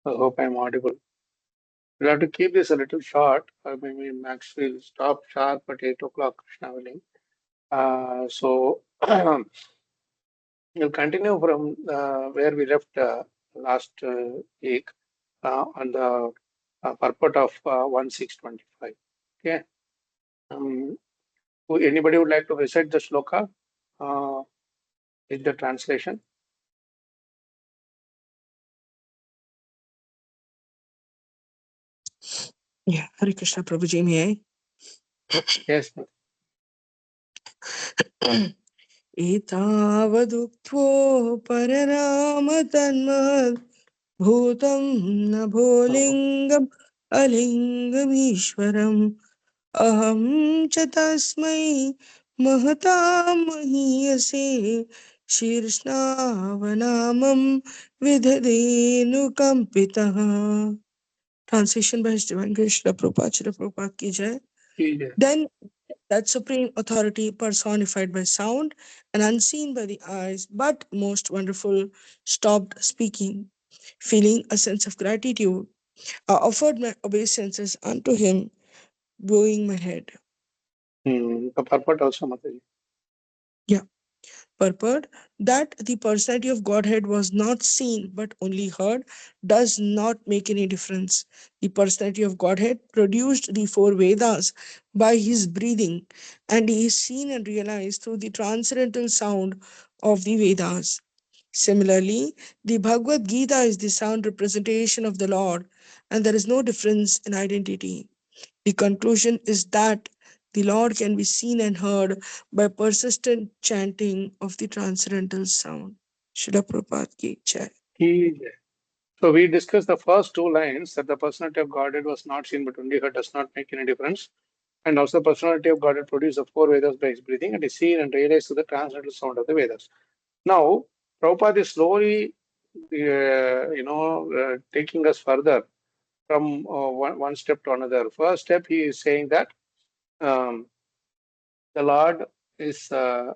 I hope I'm audible. We'll have to keep this a little short. Maybe Max will stop sharp at 8 o'clock, Krishna willing. So we'll continue from where we left last week on the purport of 1625. Okay. Um, Anybody would like to recite the shloka? Is the translation? Yeah, Hare Krishna Prabhuji, may Yes. I? एतावदुक्त्वो परनाम तन्महद् भूतं नभोलिङ्गम् अलिङ्गमीश्वरम् अहं च तस्मै महतां महीयसे शीर्ष्णावनामं विदधेनुकम्पितः. Translation by His Divine Grace Srila Prabhupada. Srila Prabhupada ki jai. Then that supreme authority personified by sound and unseen by the eyes, but most wonderful, stopped speaking. Feeling a sense of gratitude, I offered my obeisances unto him, bowing my head. The purport also, Mataji. Yeah. Purport that the personality of Godhead was not seen but only heard does not make any difference. The personality of Godhead produced the four Vedas by his breathing, and he is seen and realized through the transcendental sound of the Vedas. Similarly, the Bhagavad Gita is the sound representation of the Lord, and there is no difference in identity. The conclusion is that the Lord can be seen and heard by persistent chanting of the transcendental sound. Srila Prabhupada ki jai. So we discussed the first two lines that the personality of Godhead was not seen but only heard does not make any difference. And also the personality of Godhead produced the four Vedas by his breathing and is seen and realized through the transcendental sound of the Vedas. Now, Prabhupada is slowly, taking us further from one step to another. First step, he is saying that um, the Lord is the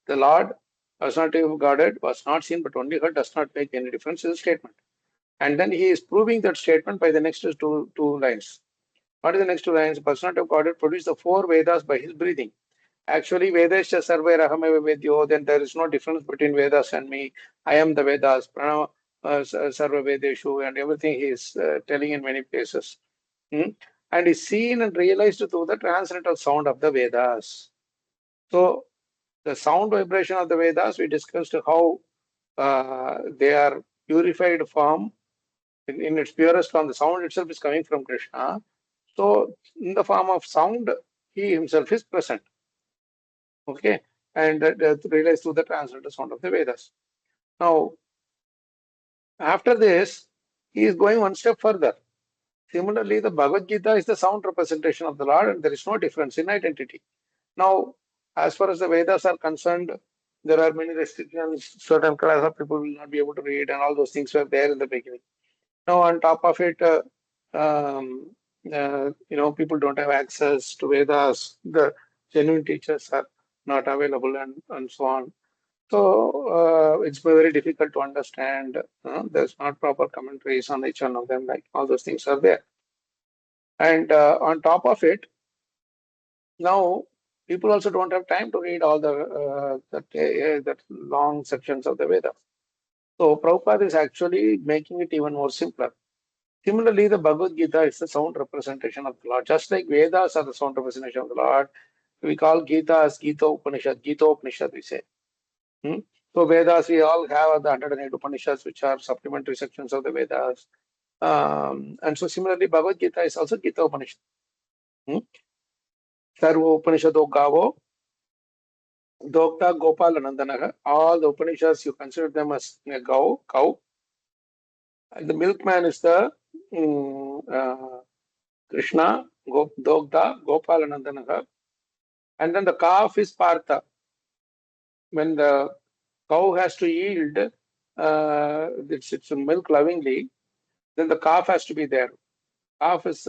Lord, personality of Godhead, was not seen but only heard, does not make any difference is a statement. And then he is proving that statement by the next two lines. What is the next two lines? The personality of Godhead produced the four Vedas by his breathing. Actually, Vedasya Sarve Rahameva Vedyo, then there is no difference between Vedas and me. I am the Vedas, Pranava Sarva Vedeshu, and everything he is telling in many places. And is seen and realized through the transcendental sound of the Vedas. So, the sound vibration of the Vedas, we discussed how they are purified form in its purest form. The sound itself is coming from Krishna. So, in the form of sound, he himself is present. Okay, and realized through the transcendental sound of the Vedas. Now, after this, he is going one step further. Similarly, the Bhagavad Gita is the sound representation of the Lord, and there is no difference in identity. Now, as far as the Vedas are concerned, there are many restrictions. Certain class of people will not be able to read, and all those things were there in the beginning. Now, on top of it, people don't have access to Vedas. The genuine teachers are not available, and so on. So it's very difficult to understand. There's not proper commentaries on each one of them. Like all those things are there. And on top of it, now people also don't have time to read all that long sections of the Vedas. So Prabhupada is actually making it even more simpler. Similarly, the Bhagavad Gita is the sound representation of the Lord. Just like Vedas are the sound representation of the Lord, we call Gita as Gita Upanishad. Gita Upanishad, we say. So Vedas, we all have the 108 Upanishads, which are supplementary sections of the Vedas. And so similarly, Bhagavad Gita is also Gita Upanishad. Sarva Upanishado Gavo, Dokta Gopal Nandanaha. All the Upanishads, you consider them as a cow. And the milkman is the Krishna, Dogda, Gopal Nandanaha. And then the calf is Partha. When the cow has to yield its milk lovingly, then the calf has to be there. Calf is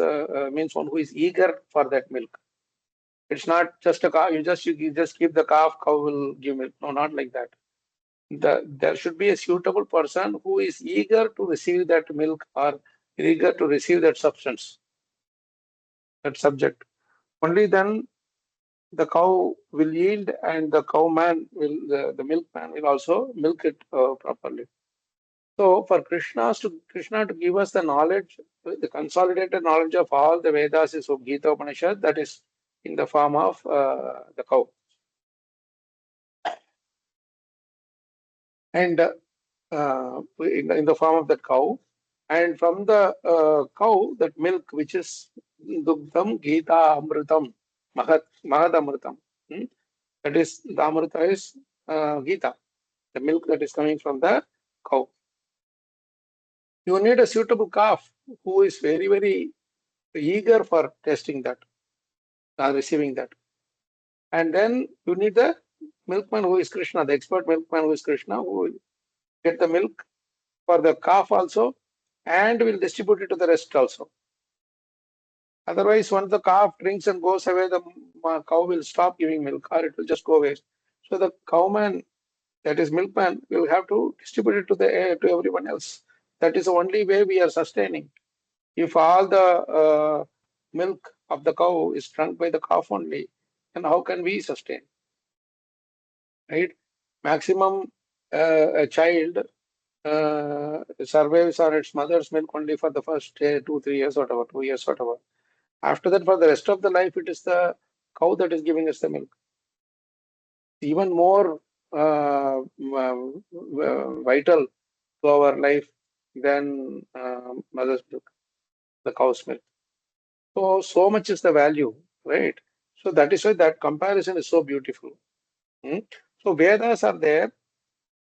means one who is eager for that milk. It's not just a calf. You just keep the calf. Cow will give milk. No, not like that. there should be a suitable person who is eager to receive that milk or eager to receive that substance, that subject. Only then the cow will yield, and the the milkman will also milk it properly. So for Krishna to give us the knowledge, the consolidated knowledge of all the Vedas is of Gita Upanishad, that is in the form of the cow. And in the form of that cow. And from the cow, that milk, which is Dugdham Gita Amritam, Mahad Amritam. That is, the Amrita is Gita, the milk that is coming from the cow. You need a suitable calf who is very, very eager for tasting that, receiving that. And then you need the milkman who is Krishna, the expert milkman who is Krishna, who will get the milk for the calf also and will distribute it to the rest also. Otherwise, once the calf drinks and goes away, the cow will stop giving milk or it will just go waste. So the cowman, that is milkman, will have to distribute it to everyone else. That is the only way we are sustaining. If all the milk of the cow is drunk by the calf only, then how can we sustain? Right? Maximum a child survives on its mother's milk only for the first 2, 3 years, whatever, 2 years, whatever. After that, for the rest of the life, it is the cow that is giving us the milk. Even more vital to our life than mother's milk, the cow's milk. So much is the value, right? So that is why that comparison is so beautiful. So Vedas are there,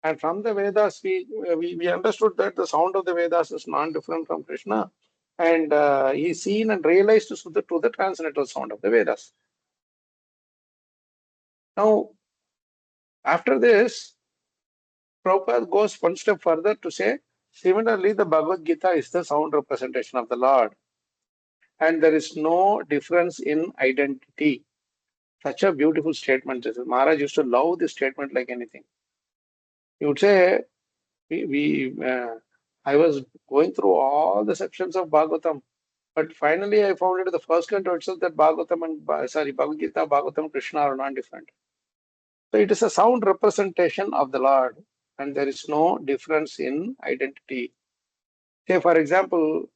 and from the Vedas we understood that the sound of the Vedas is non-different from Krishna, and he seen and realized to the transcendental sound of the Vedas. Now, after this, Prabhupada goes one step further to say, similarly, the Bhagavad Gita is the sound representation of the Lord, and there is no difference in identity. Such a beautiful statement. Maharaj used to love this statement like anything. He would say, I was going through all the sections of Bhagavatam, but finally I found it in the first canto itself that Bhagavatam and Bhagavad Gita, Bhagavatam, Krishna are not different. So it is a sound representation of the Lord, and there is no difference in identity. Say, for example,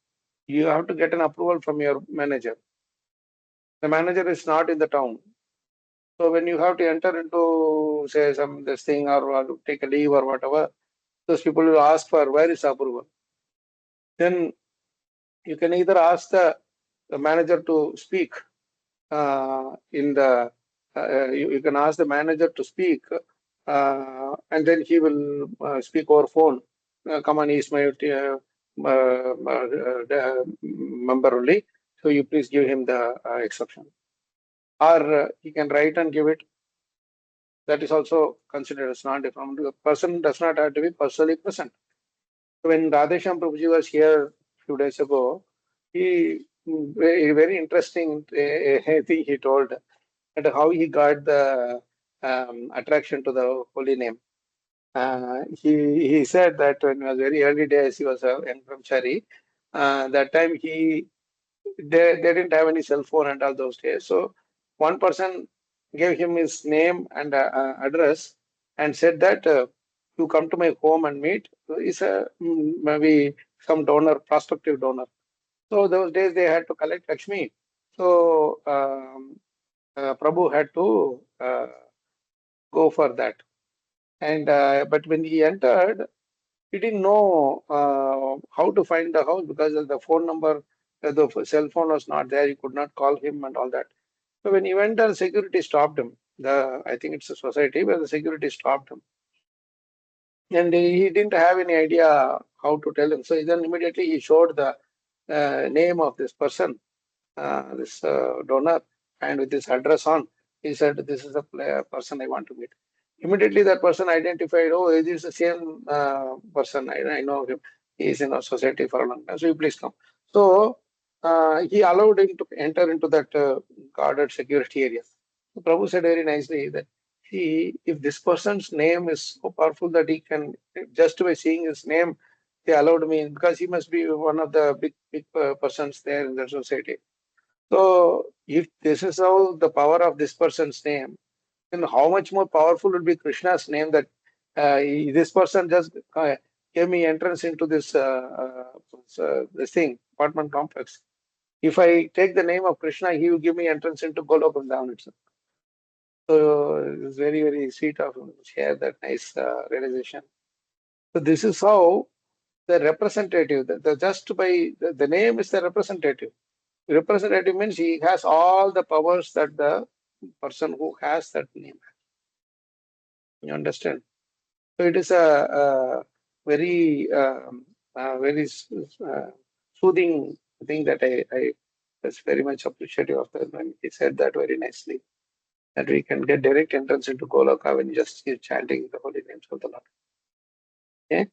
you have to get an approval from your manager. The manager is not in the town. So when you have to enter into, say, some this thing or take a leave or whatever, those people will ask for where is approval. Then you can either ask the manager to speak you can ask the manager to speak, and then he will speak over phone. Come on, he's my member only, so you please give him the exception. Or he can write and give it. That is also considered as non-different. The person does not have to be personally present. So when Radhesham Prabhuji was here a few days ago, he very interesting thing he told, and how he got the attraction to the holy name. He said that when he was very early days, he was a young brahmachari. That time they didn't have any cell phone and all those days. So one person gave him his name and address and said that you come to my home and meet. Is a maybe some donor, prospective donor. So those days they had to collect Lakshmi. So Prabhu had to go for that. And but when he entered, he didn't know how to find the house because of the phone number, the cell phone was not there. He could not call him and all that. So when he went, and security stopped him. I think it's a society where the security stopped him, and he didn't have any idea how to tell him. So then immediately he showed the name of this person, this donor, and with his address on, he said, "This is the person I want to meet." Immediately, that person identified, "Oh, it is the same person. I know him. He is in our society for a long time. So you please come." So he allowed him to enter into that guarded security area. So Prabhu said very nicely that see, if this person's name is so powerful that he can, just by seeing his name, they allowed me, because he must be one of the big persons there in the society. So if this is how the power of this person's name, then how much more powerful would be Krishna's name, that this person just gave me entrance into this thing, apartment complex. If I take the name of Krishna, he will give me entrance into Golok Vrindavan itself. So it's very, very sweet of him to share that nice realization. So this is how the representative, just by the name is the representative. Representative means he has all the powers that the person who has that name. You understand? So it is a very, very soothing thing that I was very much appreciative of that when he said that very nicely. That we can get direct entrance into Goloka when you just keep chanting the holy names of the Lord. Okay?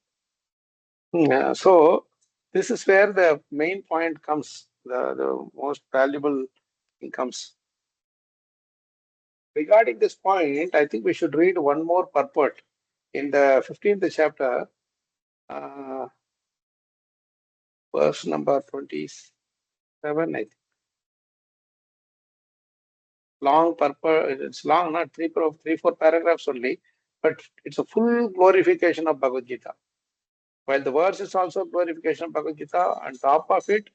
So this is where the main point comes, the most valuable thing comes. Regarding this point, I think we should read one more purport in the 15th chapter, uh, verse number 27, I think. Long purport, it's long, not three, four paragraphs only, but it's a full glorification of Bhagavad Gita. While the verse is also glorification of Bhagavad Gita, on top of it,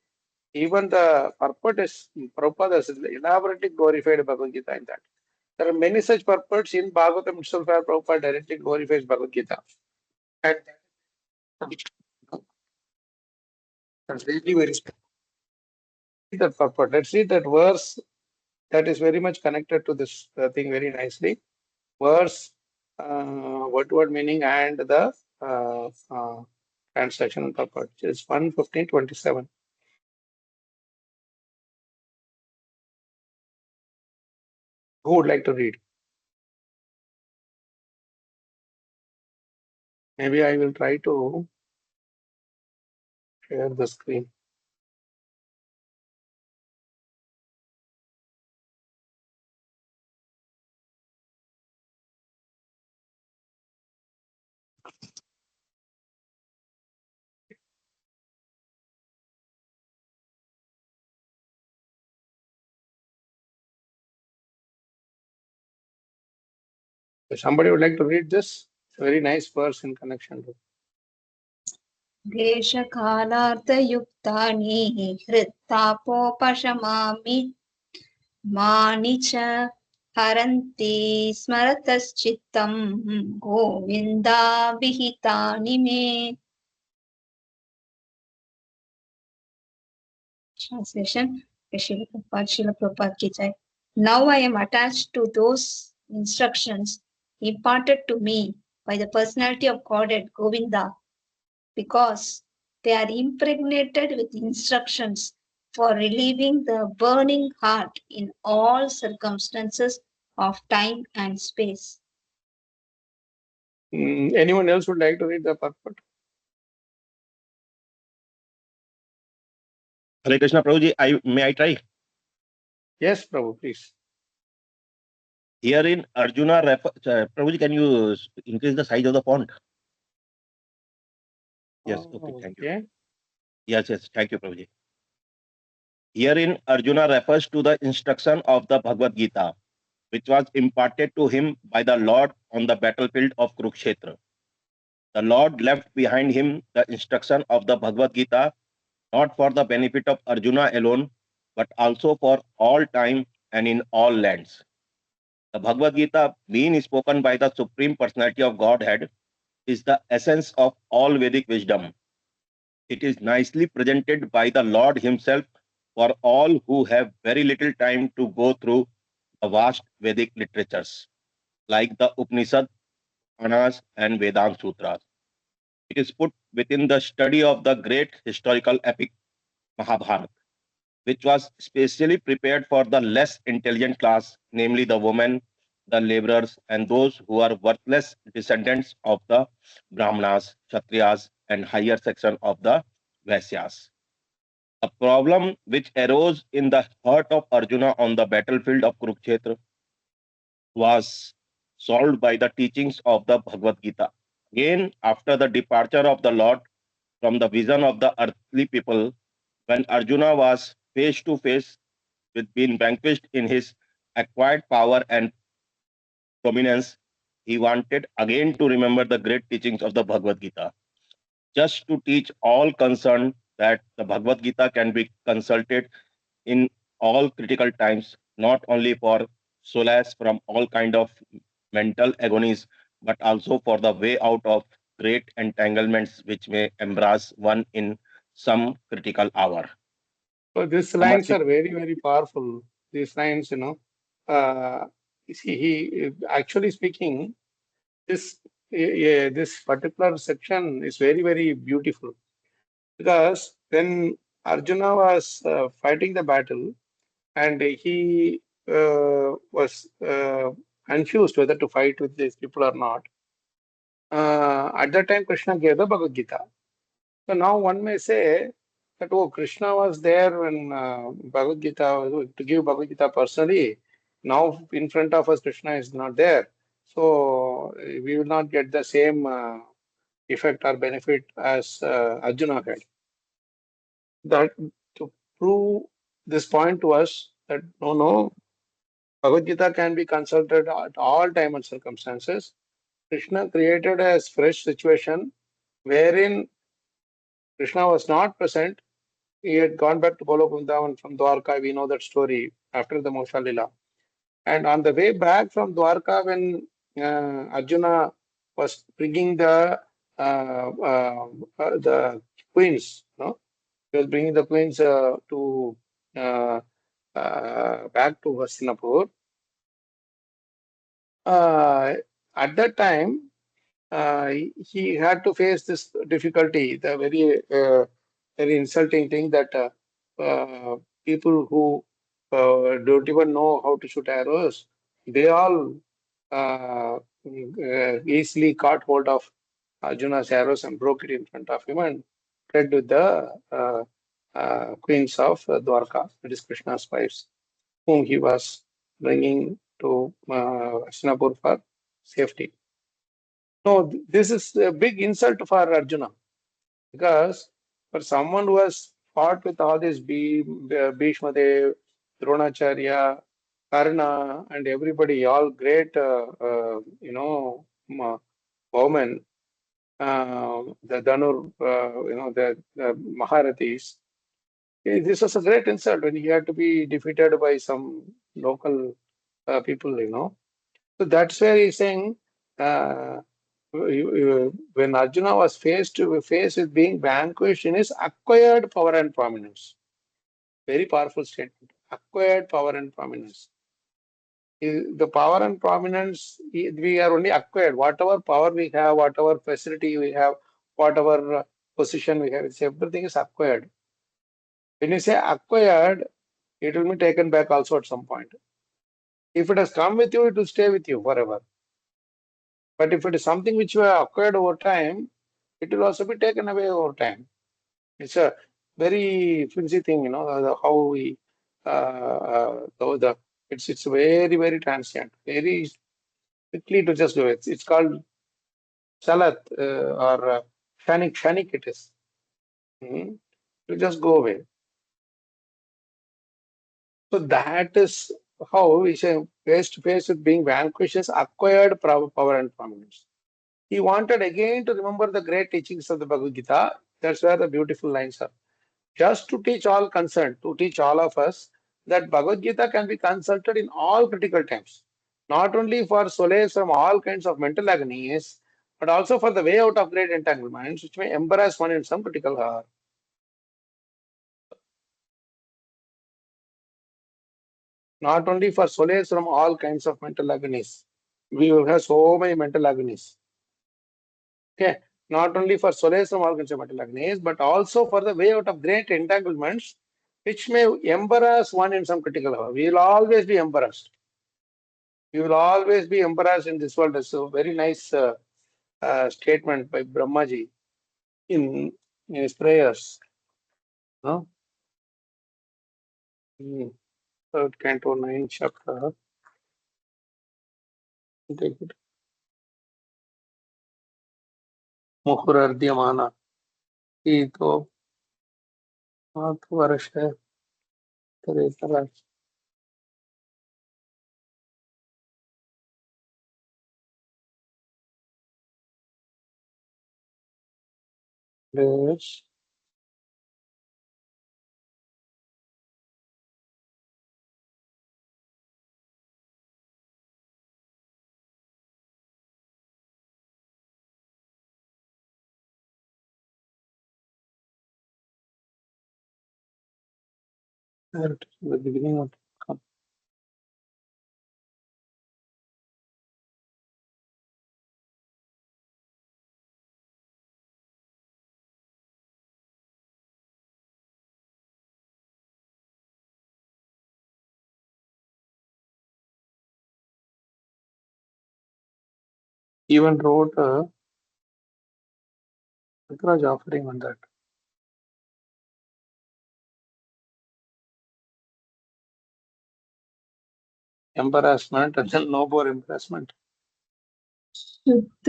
even the purport is, Prabhupada has elaborately glorified Bhagavad Gita in that. There are many such purports in Bhagavatam itself where Prabhupada directly glorifies Bhagavad Gita. And that's really very special. That purport. Let's see that verse that is very much connected to this thing very nicely. Verse, word meaning, and the translation and purport. It's 1:15:27. Who would like to read? Maybe I will try to share the screen. If somebody would like to read this, it's a very nice verse in connection to. क्लेशकालार्थयुक्तानि हृत्तापोपशमामि मानि च हरन्ति स्मरतश्चित्तं गोविन्दाभिहितानि मे. Translation. Srila Prabhupada ki jai. Now I am attached to those instructions imparted to me by the personality of Godhead Govinda, because they are impregnated with instructions for relieving the burning heart in all circumstances of time and space. Anyone else would like to read the purport? Hare Krishna, Prabhuji, may I try? Yes, Prabhu, please. Herein, Arjuna, Prabhuji, can you increase the size of the font? Yes, okay, thank you. Okay. Yes, thank you, Prabhuji. Herein, Arjuna refers to the instruction of the Bhagavad Gita, which was imparted to him by the Lord on the battlefield of Kurukshetra. The Lord left behind him the instruction of the Bhagavad Gita, not for the benefit of Arjuna alone, but also for all time and in all lands. The Bhagavad Gita, being spoken by the Supreme Personality of Godhead, is the essence of all Vedic wisdom. It is nicely presented by the Lord himself for all who have very little time to go through the vast Vedic literatures, like the Upanishad, Puranas, and Vedanta Sutras. It is put within the study of the great historical epic Mahabharata, which was specially prepared for the less intelligent class, namely the women, the laborers, and those who are worthless descendants of the Brahmanas, Kshatriyas, and higher section of the Vaisyas. A problem which arose in the heart of Arjuna on the battlefield of Kurukshetra was solved by the teachings of the Bhagavad Gita. Again, after the departure of the Lord from the vision of the earthly people, when Arjuna was face to face with being vanquished in his acquired power and dominance, he wanted again to remember the great teachings of the Bhagavad Gita, just to teach all concerned that the Bhagavad Gita can be consulted in all critical times, not only for solace from all kind of mental agonies, but also for the way out of great entanglements which may embrace one in some critical hour. So these So lines much. are very, very powerful. These lines, see, he actually speaking, this this particular section is very, very beautiful because when Arjuna was fighting the battle and he was confused whether to fight with these people or not. At that time, Krishna gave the Bhagavad Gita. So now one may say that, oh, Krishna was there when Bhagavad Gita, to give Bhagavad Gita personally. Now in front of us, Krishna is not there. So we will not get the same effect or benefit as Arjuna had. That to prove this point to us that no, Bhagavad Gita can be consulted at all time and circumstances. Krishna created a fresh situation wherein Krishna was not present. He had gone back to Golok Vrindavan from Dwarka. We know that story after the Moksha Lila. And on the way back from Dwarka, when Arjuna was bringing the queens, no, he was bringing the queens to uh, back to Hastinapur. At that time, he had to face this difficulty, the very insulting thing that people who don't even know how to shoot arrows, they all easily caught hold of Arjuna's arrows and broke it in front of him and fled with the queens of Dwarka, that is Krishna's wives, whom he was bringing to Hastinapur for safety. No, this is a big insult for Arjuna because for someone who has fought with all these Bhishma Dev, Dronacharya, Karna, and everybody, all great, bowmen, the Dhanur, the Maharathis. This was a great insult when he had to be defeated by some local people. So that's where he's saying. When Arjuna was faced with being vanquished in his acquired power and prominence. Very powerful statement. Acquired power and prominence. The power and prominence, we are only acquired. Whatever power we have, whatever facility we have, whatever position we have, everything is acquired. When you say acquired, it will be taken back also at some point. If it has come with you, it will stay with you forever. But if it is something which you have acquired over time, it will also be taken away over time. It's a very flimsy thing, how we it's very, very transient, very quickly to just do it. It's called salat or shanic it is. It will just go away. So that is how we say face to face with being vanquished is acquired power and prominence. He wanted again to remember the great teachings of the Bhagavad Gita. That's where the beautiful lines are. Just to teach all concerned, to teach all of us that Bhagavad Gita can be consulted in all critical times, not only for solace from all kinds of mental agonies, but also for the way out of great entanglements, which may embarrass one in some critical hour. Not only for solace from all kinds of mental agonies. We will have so many mental agonies. Okay, not only for solace from all kinds of mental agonies, but also for the way out of great entanglements, which may embarrass one in some critical hour. We will always be embarrassed. We will always be embarrassed in this world. That's a very nice statement by Brahmaji in his prayers. No? Third canto, 9th chapter. Take it. मुहुरर्ध्यमाना ईतो वर्ष तदेतर Glories. There it is, the beginning of come. Even wrote Raj offering on that. Embarrassment and then no more embarrassment. Tavad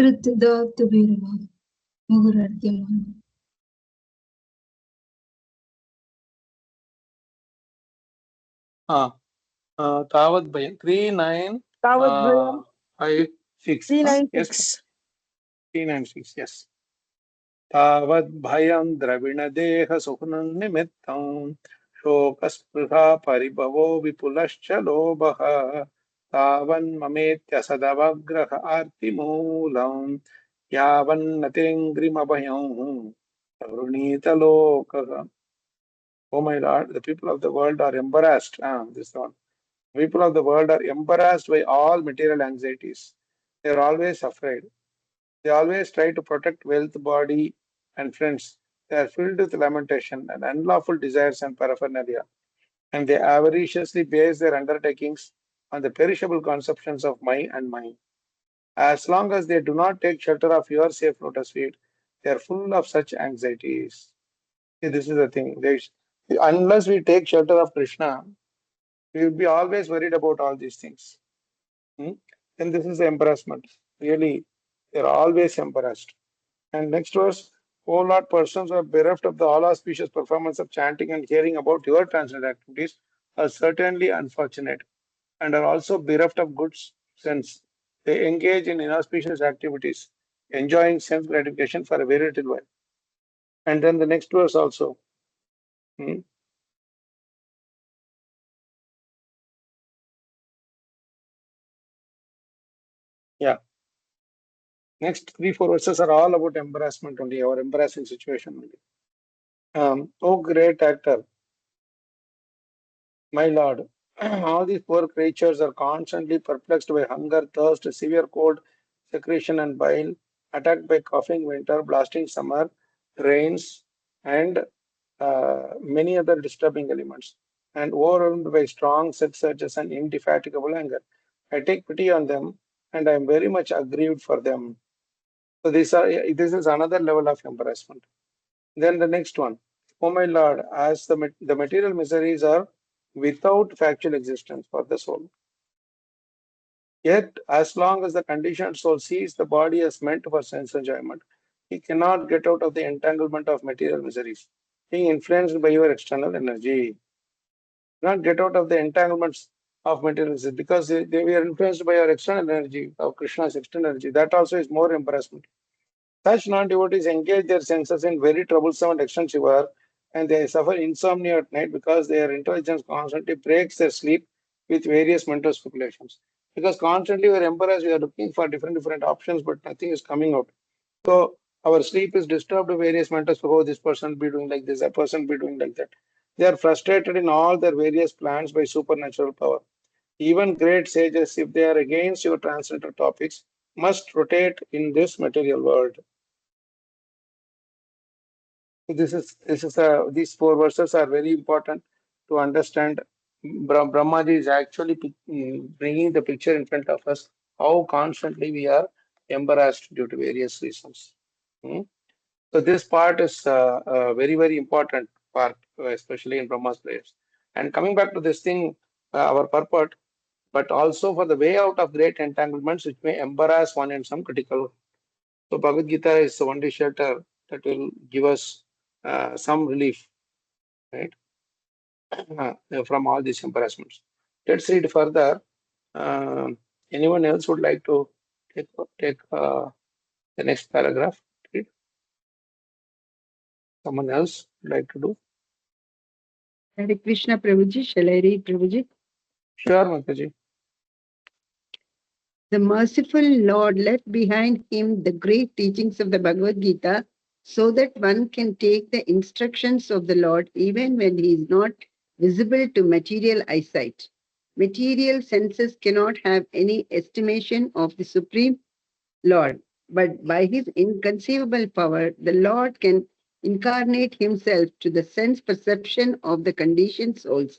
Bhayan 39 Tavat Brayam 5 6. 396. Yes, 396. Yes. Tavad Bhayam Dravina Deha Sukhnan Nimittam Shokasprha Paribhavo Vipulascha Lobha Tavan Mametya Sadavagraha Arti Moolam Yavan Natengrimabhayam Arunita Lokaha. Oh my Lord, the people of the world are embarrassed. This one. People of the world are embarrassed by all material anxieties. They are always afraid. They always try to protect wealth, body, and friends. They are filled with lamentation and unlawful desires and paraphernalia, and they avariciously base their undertakings on the perishable conceptions of my and mine. As long as they do not take shelter of your safe lotus feet, they are full of such anxieties. See, this is the thing. Unless we take shelter of Krishna, we will be always worried about all these things. Then this is the embarrassment. Really, they're always embarrassed. And next verse, O Lord, persons who are bereft of the all auspicious performance of chanting and hearing about your transcendental activities are certainly unfortunate and are also bereft of good sense. They engage in inauspicious activities, enjoying sense gratification for a very little while. And then the next verse also. Hmm? Yeah. Next 3, 4 verses are all about embarrassment only, our embarrassing situation only. O great actor, my lord, all these poor creatures are constantly perplexed by hunger, thirst, severe cold, secretion, and bile, attacked by coughing winter, blasting summer, rains, and many other disturbing elements, and overwhelmed by strong sex urges and indefatigable anger. I take pity on them, and I am very much aggrieved for them. So this is another level of embarrassment. Then the next one. Oh my Lord, as the material miseries are without factual existence for the soul. Yet, as long as the conditioned soul sees the body as meant for sense enjoyment, he cannot get out of the entanglement of material miseries, being influenced by your external energy. Not get out of the entanglements of material miseries because they were influenced by your external energy, of Krishna's external energy. That also is more embarrassment. Such non-devotees engage their senses in very troublesome and extensive work, and they suffer insomnia at night because their intelligence constantly breaks their sleep with various mental speculations. Because constantly we are embarrassed, we are looking for different options, but nothing is coming out. So our sleep is disturbed with various mental, oh, this person be doing like this, that person be doing like that. They are frustrated in all their various plans by supernatural power. Even great sages, if they are against your transcendental topics, must rotate in this material world. These 4 verses are very important to understand. Brahmaji is actually bringing the picture in front of us how constantly we are embarrassed due to various reasons. Hmm? So this part is a very important part, especially in Brahma's prayers. And coming back to this thing, our purport, but also for the way out of great entanglements which may embarrass one in some critical. So Bhagavad Gita is the only shelter that will give us some relief, right, from all these embarrassments. Let's read further. Uh, Anyone else would like to take the next paragraph? Read. Someone else would like to do? Hare Krishna Prabhuji, shall I read Prabhuji? Sure, Mataji. The merciful Lord left behind him the great teachings of the Bhagavad Gita so that one can take the instructions of the Lord even when he is not visible to material eyesight. Material senses cannot have any estimation of the Supreme Lord, but by his inconceivable power, the Lord can incarnate himself to the sense perception of the conditioned souls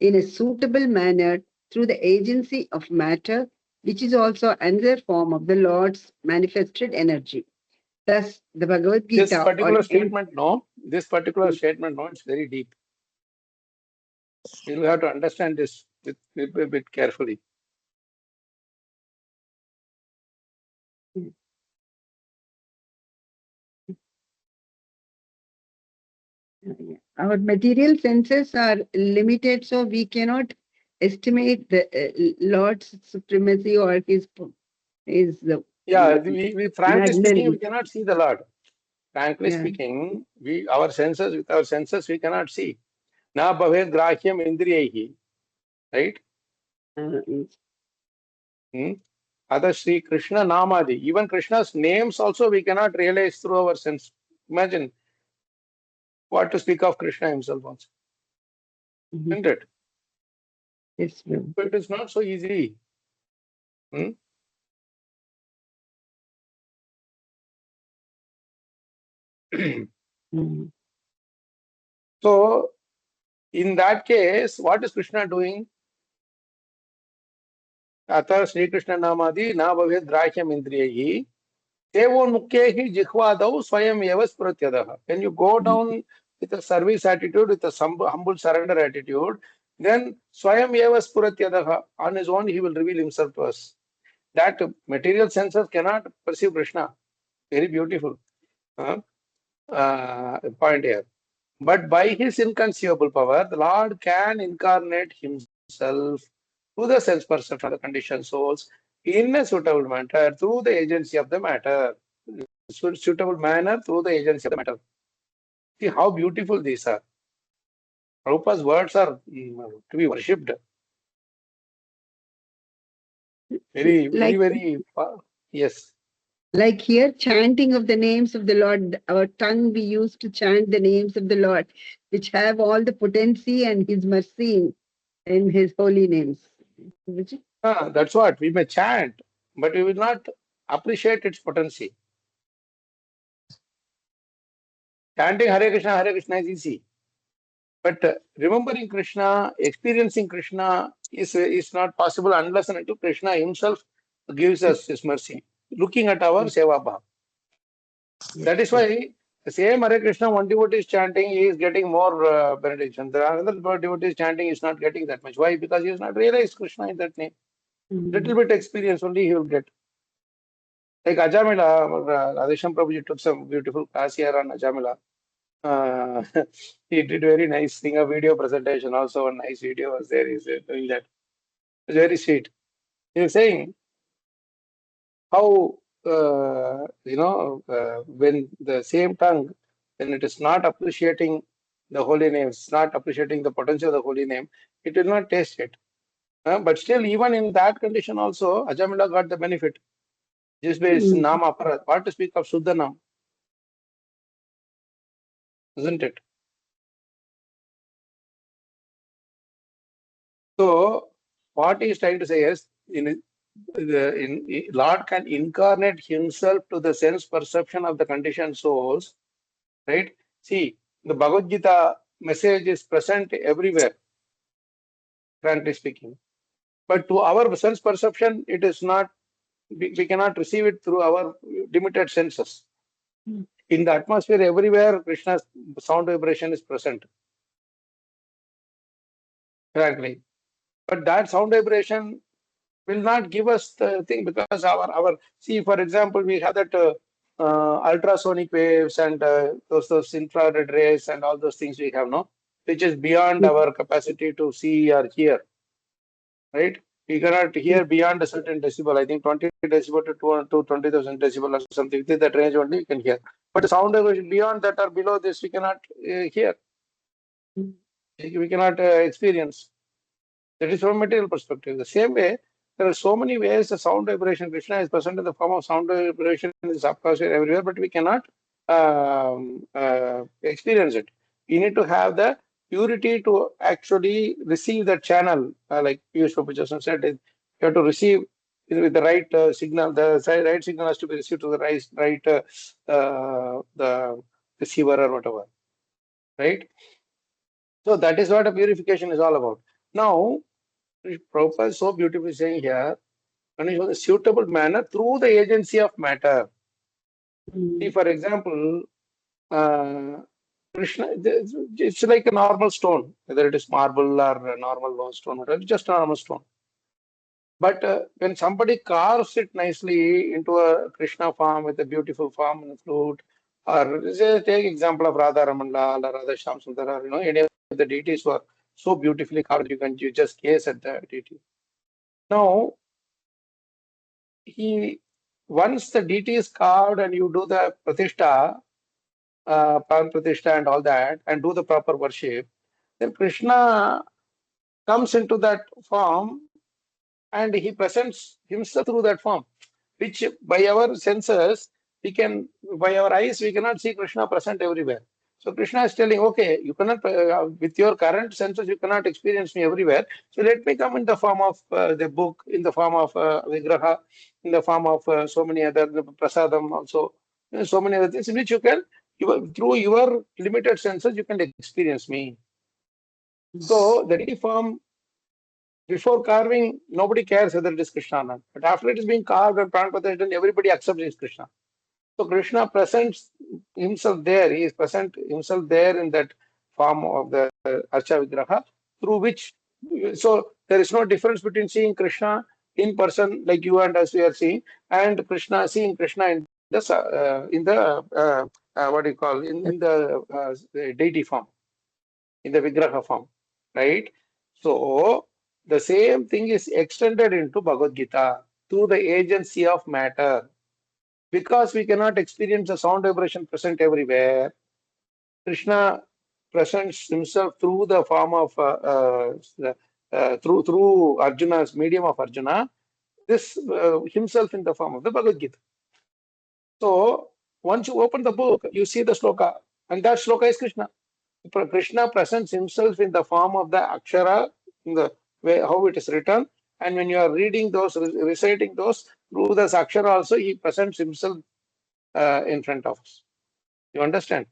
in a suitable manner through the agency of matter, which is also another form of the Lord's manifested energy. Thus, the Bhagavad This Gita particular statement, no. This particular statement, no, it's very deep. You'll have to understand this with a bit carefully. our material senses are limited, so we cannot estimate the Lord's supremacy or his Yeah, we frankly speaking, we magnanimity. cannot see the Lord. Frankly Yeah. speaking, with our senses, we cannot see. Na bhavet grahyam indriyaihi, right? Other Sri Krishna Namadi, even Krishna's names also we cannot realize through our sense. Imagine what to speak of Krishna himself also, isn't it? Yes, ma'am. But it is not so easy. Hmm? So, in that case, what is Krishna doing? Ata Sri Krishna Namadi na bhavet grahyam indriyaihi Devonmukhehi jikhvadau swayam eva spuratyadaha. When you go down with a service attitude, with a humble surrender attitude, then swayam eva spuratyadaha. On his own, he will reveal himself to us. That material senses cannot perceive Krishna. Very beautiful point here. But by his inconceivable power, the Lord can incarnate himself through the sense perception of the conditioned souls in a suitable manner through the agency of the matter. Suitable manner through the agency of the matter. See how beautiful these are. Prabhupada's words are to be worshipped. Very, very, Like, very, yes. like here, chanting of the names of the Lord, our tongue we use to chant the names of the Lord, which have all the potency and his mercy in his holy names. That's what we may chant, but we will not appreciate its potency. Chanting Hare Krishna is easy. But remembering Krishna, experiencing Krishna is not possible unless and until Krishna himself gives us his mercy, looking at our seva bhava. That is why the same Hare Krishna, one devotee is chanting, he is getting more benediction. The another devotee is chanting, is not getting that much. Why? Because he has not realized Krishna in that name. Little bit experience only he will get. Like Ajamila, Radhesham Prabhuji took some beautiful class here on Ajamila. Uh, he did very nice thing, a video presentation also, a nice video was there. He's doing that. It's very sweet. He was saying how, when the same tongue, when it is not appreciating the holy name, it's not appreciating the potential of the holy name, it will not taste it. But still, even in that condition also, Ajamila got the benefit. Just based Nam Aparat. What to speak of Suddha Nam? Isn't it? So, what he is trying to say is, Lord can incarnate himself to the sense perception of the conditioned souls, right? See, the Bhagavad Gita message is present everywhere, frankly speaking. But to our sense perception, it is not, we cannot receive it through our limited senses. In the atmosphere, everywhere, Krishna's sound vibration is present, frankly. But that sound vibration will not give us the thing because our see, for example, we have that ultrasonic waves and those infrared rays and all those things we have, no, which is beyond our capacity to see or hear, right? We cannot hear beyond a certain decibel. I think 20 decibel to 20,000 decibel or something. Within that range only we can hear. But the sound vibration beyond that or below this we cannot hear. We cannot experience. That is from material perspective. The same way, there are so many ways the sound vibration. Krishna is present in the form of sound vibration in the subconscious everywhere, but we cannot experience it. We need to have the purity to actually receive the channel, like Piyush Prabhu just said. You have to receive with the right signal. The right signal has to be received to the right the receiver or whatever, right? So that is what a purification is all about. Now, Prabhupada is so beautifully saying here, and it was a suitable manner through the agency of matter. See, for example, Krishna, it's like a normal stone, whether it is marble or a normal stone, whatever, just a normal stone. But when somebody carves it nicely into a Krishna form with a beautiful form and flute, or say, take example of Radha Ramanla or Radha Shyam Sundar, any of the deities who are so beautifully carved, you just gaze at the deity. Now, once the deity is carved and you do the pratishtha, Pran pratishtha and all that, and do the proper worship, then Krishna comes into that form and he presents himself through that form, which by our senses, by our eyes, we cannot see Krishna present everywhere. So Krishna is telling, okay, you cannot, with your current senses, you cannot experience me everywhere. So let me come in the form of the book, in the form of Vigraha, in the form of so many other, Prasadam also, so many other things in which you can, through your limited senses, you can experience me. So the deity form, before carving, nobody cares whether it is Krishna or not. But after it is being carved and pranapatha, then everybody accepts it is Krishna. So Krishna presents himself there. He is present himself there in that form of the Archa Vigraha, through which, so there is no difference between seeing Krishna in person like you and us we are seeing, and seeing Krishna in the what do you call, in the deity form, in the Vigraha form, right? So the same thing is extended into Bhagavad Gita through the agency of matter. Because we cannot experience the sound vibration present everywhere, Krishna presents himself through the form of through Arjuna's medium of Arjuna. This himself in the form of the Bhagavad Gita. So once you open the book, you see the sloka, and that sloka is Krishna. Krishna presents himself in the form of the Akshara, in the way how it is written, and when you are reading those, reciting those through the Akshara also, he presents himself in front of us. You understand?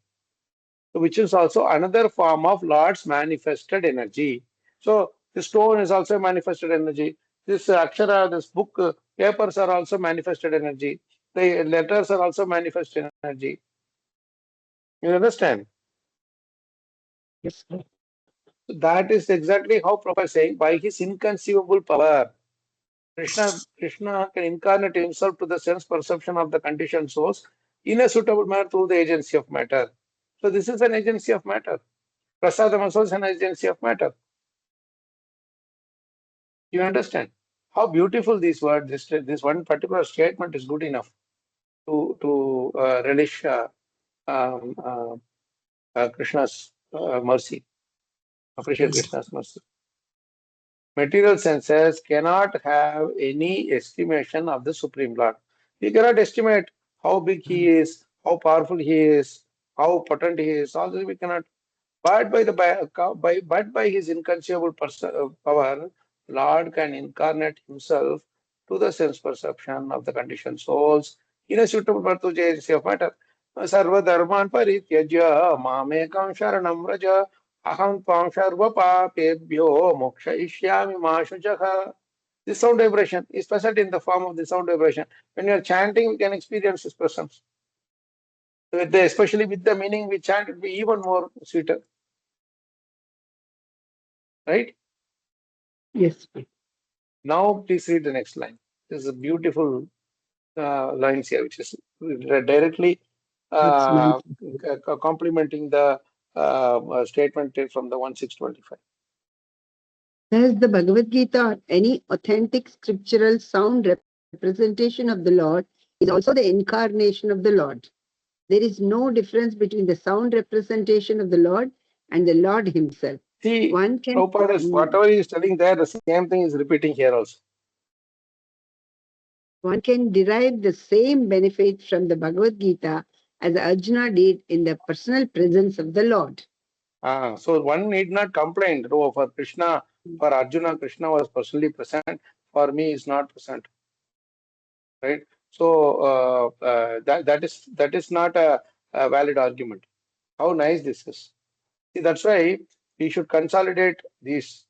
So, which is also another form of Lord's manifested energy. So the stone is also manifested energy. This Akshara, this book, papers are also manifested energy. The letters are also manifested energy. You understand? Yes. So that is exactly how Prabhupada is saying, by his inconceivable power, Krishna can incarnate himself to the sense perception of the conditioned source in a suitable manner through the agency of matter. So this is an agency of matter. Prasadam also is an agency of matter. You understand how beautiful these words, this one particular statement is good enough to relish um, Krishna's mercy, appreciate Krishna's mercy. Material senses cannot have any estimation of the Supreme Lord. We cannot estimate how big he is, how powerful he is, how potent he is. All this we cannot. But by his inconceivable power, Lord can incarnate himself to the sense perception of the conditioned souls in a suitable agency of matter. Sarva dharman parityajya mamekam sharanam raja aham tvam sarva papebhyo mokshayishyami ma shuchaha. This sound vibration is present in the form of the sound vibration. When you are chanting, we can experience his presence. Especially with the meaning we chant, it will be even more sweeter. Right? Yes. Now, please read the next line. This is a beautiful lines here, which is directly complementing the statement from the 1625. Thus, the Bhagavad Gita or any authentic scriptural sound representation of the Lord is also the incarnation of the Lord. There is no difference between the sound representation of the Lord and the Lord himself. See, One can, Prabhupada is, whatever he is telling there, the same thing is repeating here also. one can derive the same benefit from the Bhagavad Gita as Arjuna did in the personal presence of the Lord. So one need not complain. Oh, for Krishna, for Arjuna, Krishna was personally present. For me, is not present. Right. So that is not a valid argument. How nice this is. See, that's why we should consolidate these,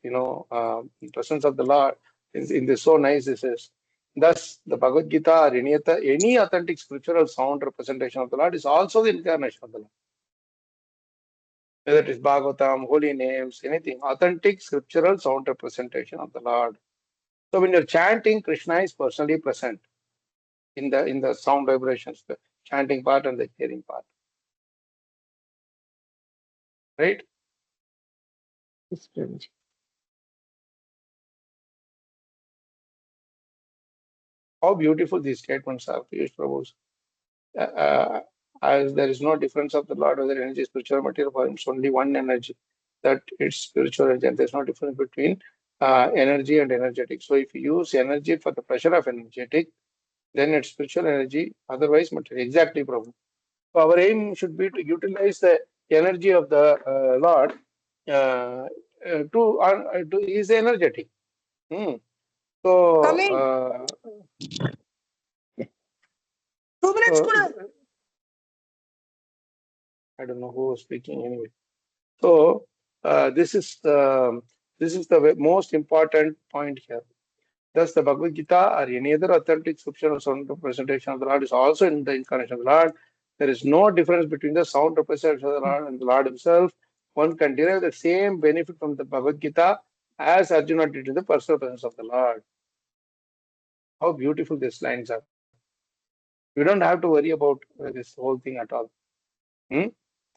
presence of the Lord in this. So nice this is. Thus, the Bhagavad Gita or any authentic scriptural sound representation of the Lord is also the incarnation of the Lord. Whether it is Bhagavatam, holy names, anything, authentic scriptural sound representation of the Lord. So when you're chanting, Krishna is personally present in the sound vibrations, the chanting part and the hearing part. Right? Yes, Prabhuji. How beautiful these statements are, Piyush Prabhu's. As there is no difference of the Lord, whether energy is spiritual or material, for him, it's only one energy, that it's spiritual energy, and there's no difference between energy and energetic. So if you use energy for the pleasure of energetic, then it's spiritual energy, otherwise material. Exactly, Prabhu. So our aim should be to utilize the energy of the Lord to is energetic. Hmm. So, Coming. 2 minutes, so Kunal. I don't know who was speaking anyway. So this is the most important point here. Thus, the Bhagavad Gita or any other authentic scripture or sound representation of the Lord is also in the incarnation of the Lord. There is no difference between the sound representation of the Lord and the Lord himself. One can derive the same benefit from the Bhagavad Gita as Arjuna did in the personal presence of the Lord. How beautiful these lines are. You don't have to worry about this whole thing at all. Hmm?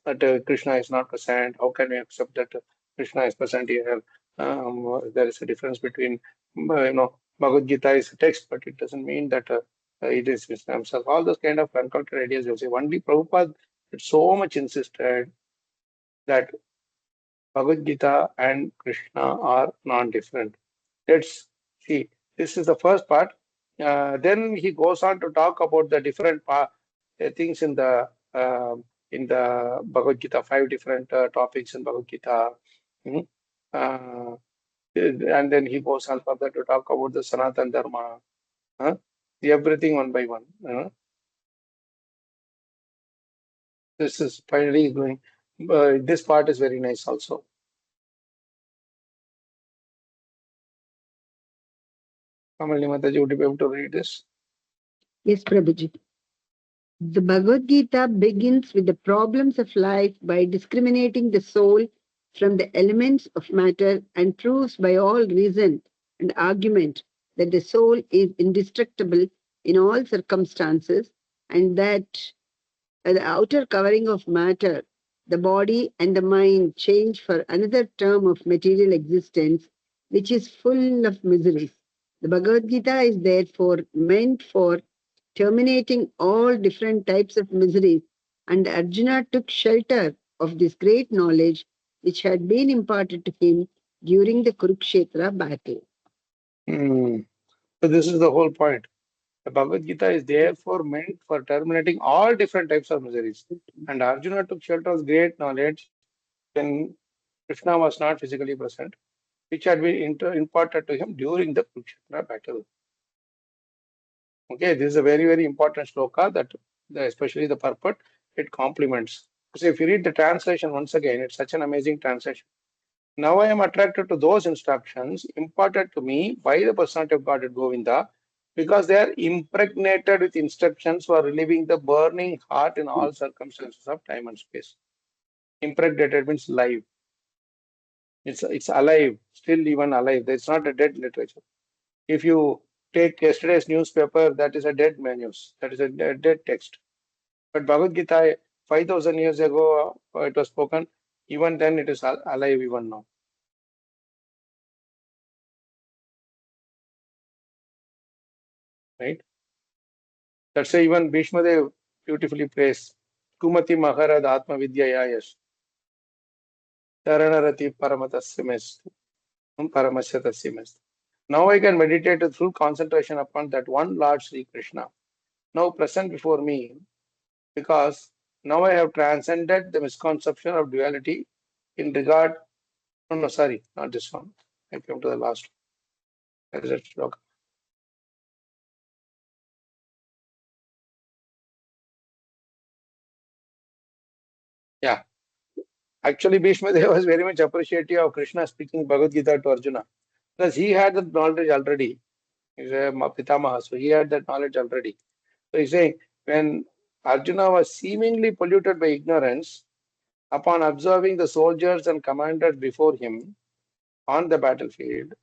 That Krishna is not present. How can we accept that Krishna is present here? There is a difference between, Bhagavad Gita is a text, but it doesn't mean that it is Krishna himself. All those kind of uncultured ideas, you'll say. Only Prabhupada so much insisted that Bhagavad Gita and Krishna are non-different. Let's see. This is the first part. Then he goes on to talk about the different things in the Bhagavad Gita, five different topics in Bhagavad Gita. Mhm. Uh, and then he goes on further to talk about the Sanatan Dharma. Huh? Everything one by one. This is finally going. This part is very nice also. Kamalini Mataji, would you be able to read this? Yes, Prabhuji. The Bhagavad Gita begins with the problems of life by discriminating the soul from the elements of matter and proves by all reason and argument that the soul is indestructible in all circumstances and that the outer covering of matter, the body and the mind change for another term of material existence, which is full of miseries. The Bhagavad Gita is therefore meant for terminating all different types of miseries, and Arjuna took shelter of this great knowledge which had been imparted to him during the Kurukshetra battle. So this is the whole point. The Bhagavad Gita is therefore meant for terminating all different types of miseries. And Arjuna took shelter of great knowledge when Krishna was not physically present, which had been imparted to him during the Kurukshetra battle. Okay, this is a very, very important shloka that especially the purport, it complements. So if you read the translation once again, it's such an amazing translation. Now I am attracted to those instructions imparted to me by the personality of God at Govinda, because they are impregnated with instructions for relieving the burning heart in all circumstances of time and space. Impregnated means live. It's alive, still even alive. It's not a dead literature. If you take yesterday's newspaper, that is a dead news. That is a dead text. But Bhagavad Gita, 5,000 years ago, it was spoken. Even then, it is alive even now. Right? That's why even Bhishma Dev beautifully prays. Kumati Maharad Atma Vidyaya Yash. Taranarati Paramatasyamestu. Paramasyatasyamestu. Now I can meditate with full concentration upon that one Lord Sri Krishna, now present before me, because now I have transcended the misconception of duality in regard. No, sorry, not this one. I came to the last one. Where is it? Okay. Yeah. Actually, Bhishma Deva was very much appreciative of Krishna speaking Bhagavad Gita to Arjuna, because he had the knowledge already. He's a Pitamaha, so he had that knowledge already. So he's saying, when Arjuna was seemingly polluted by ignorance, upon observing the soldiers and commanders before him on the battlefield,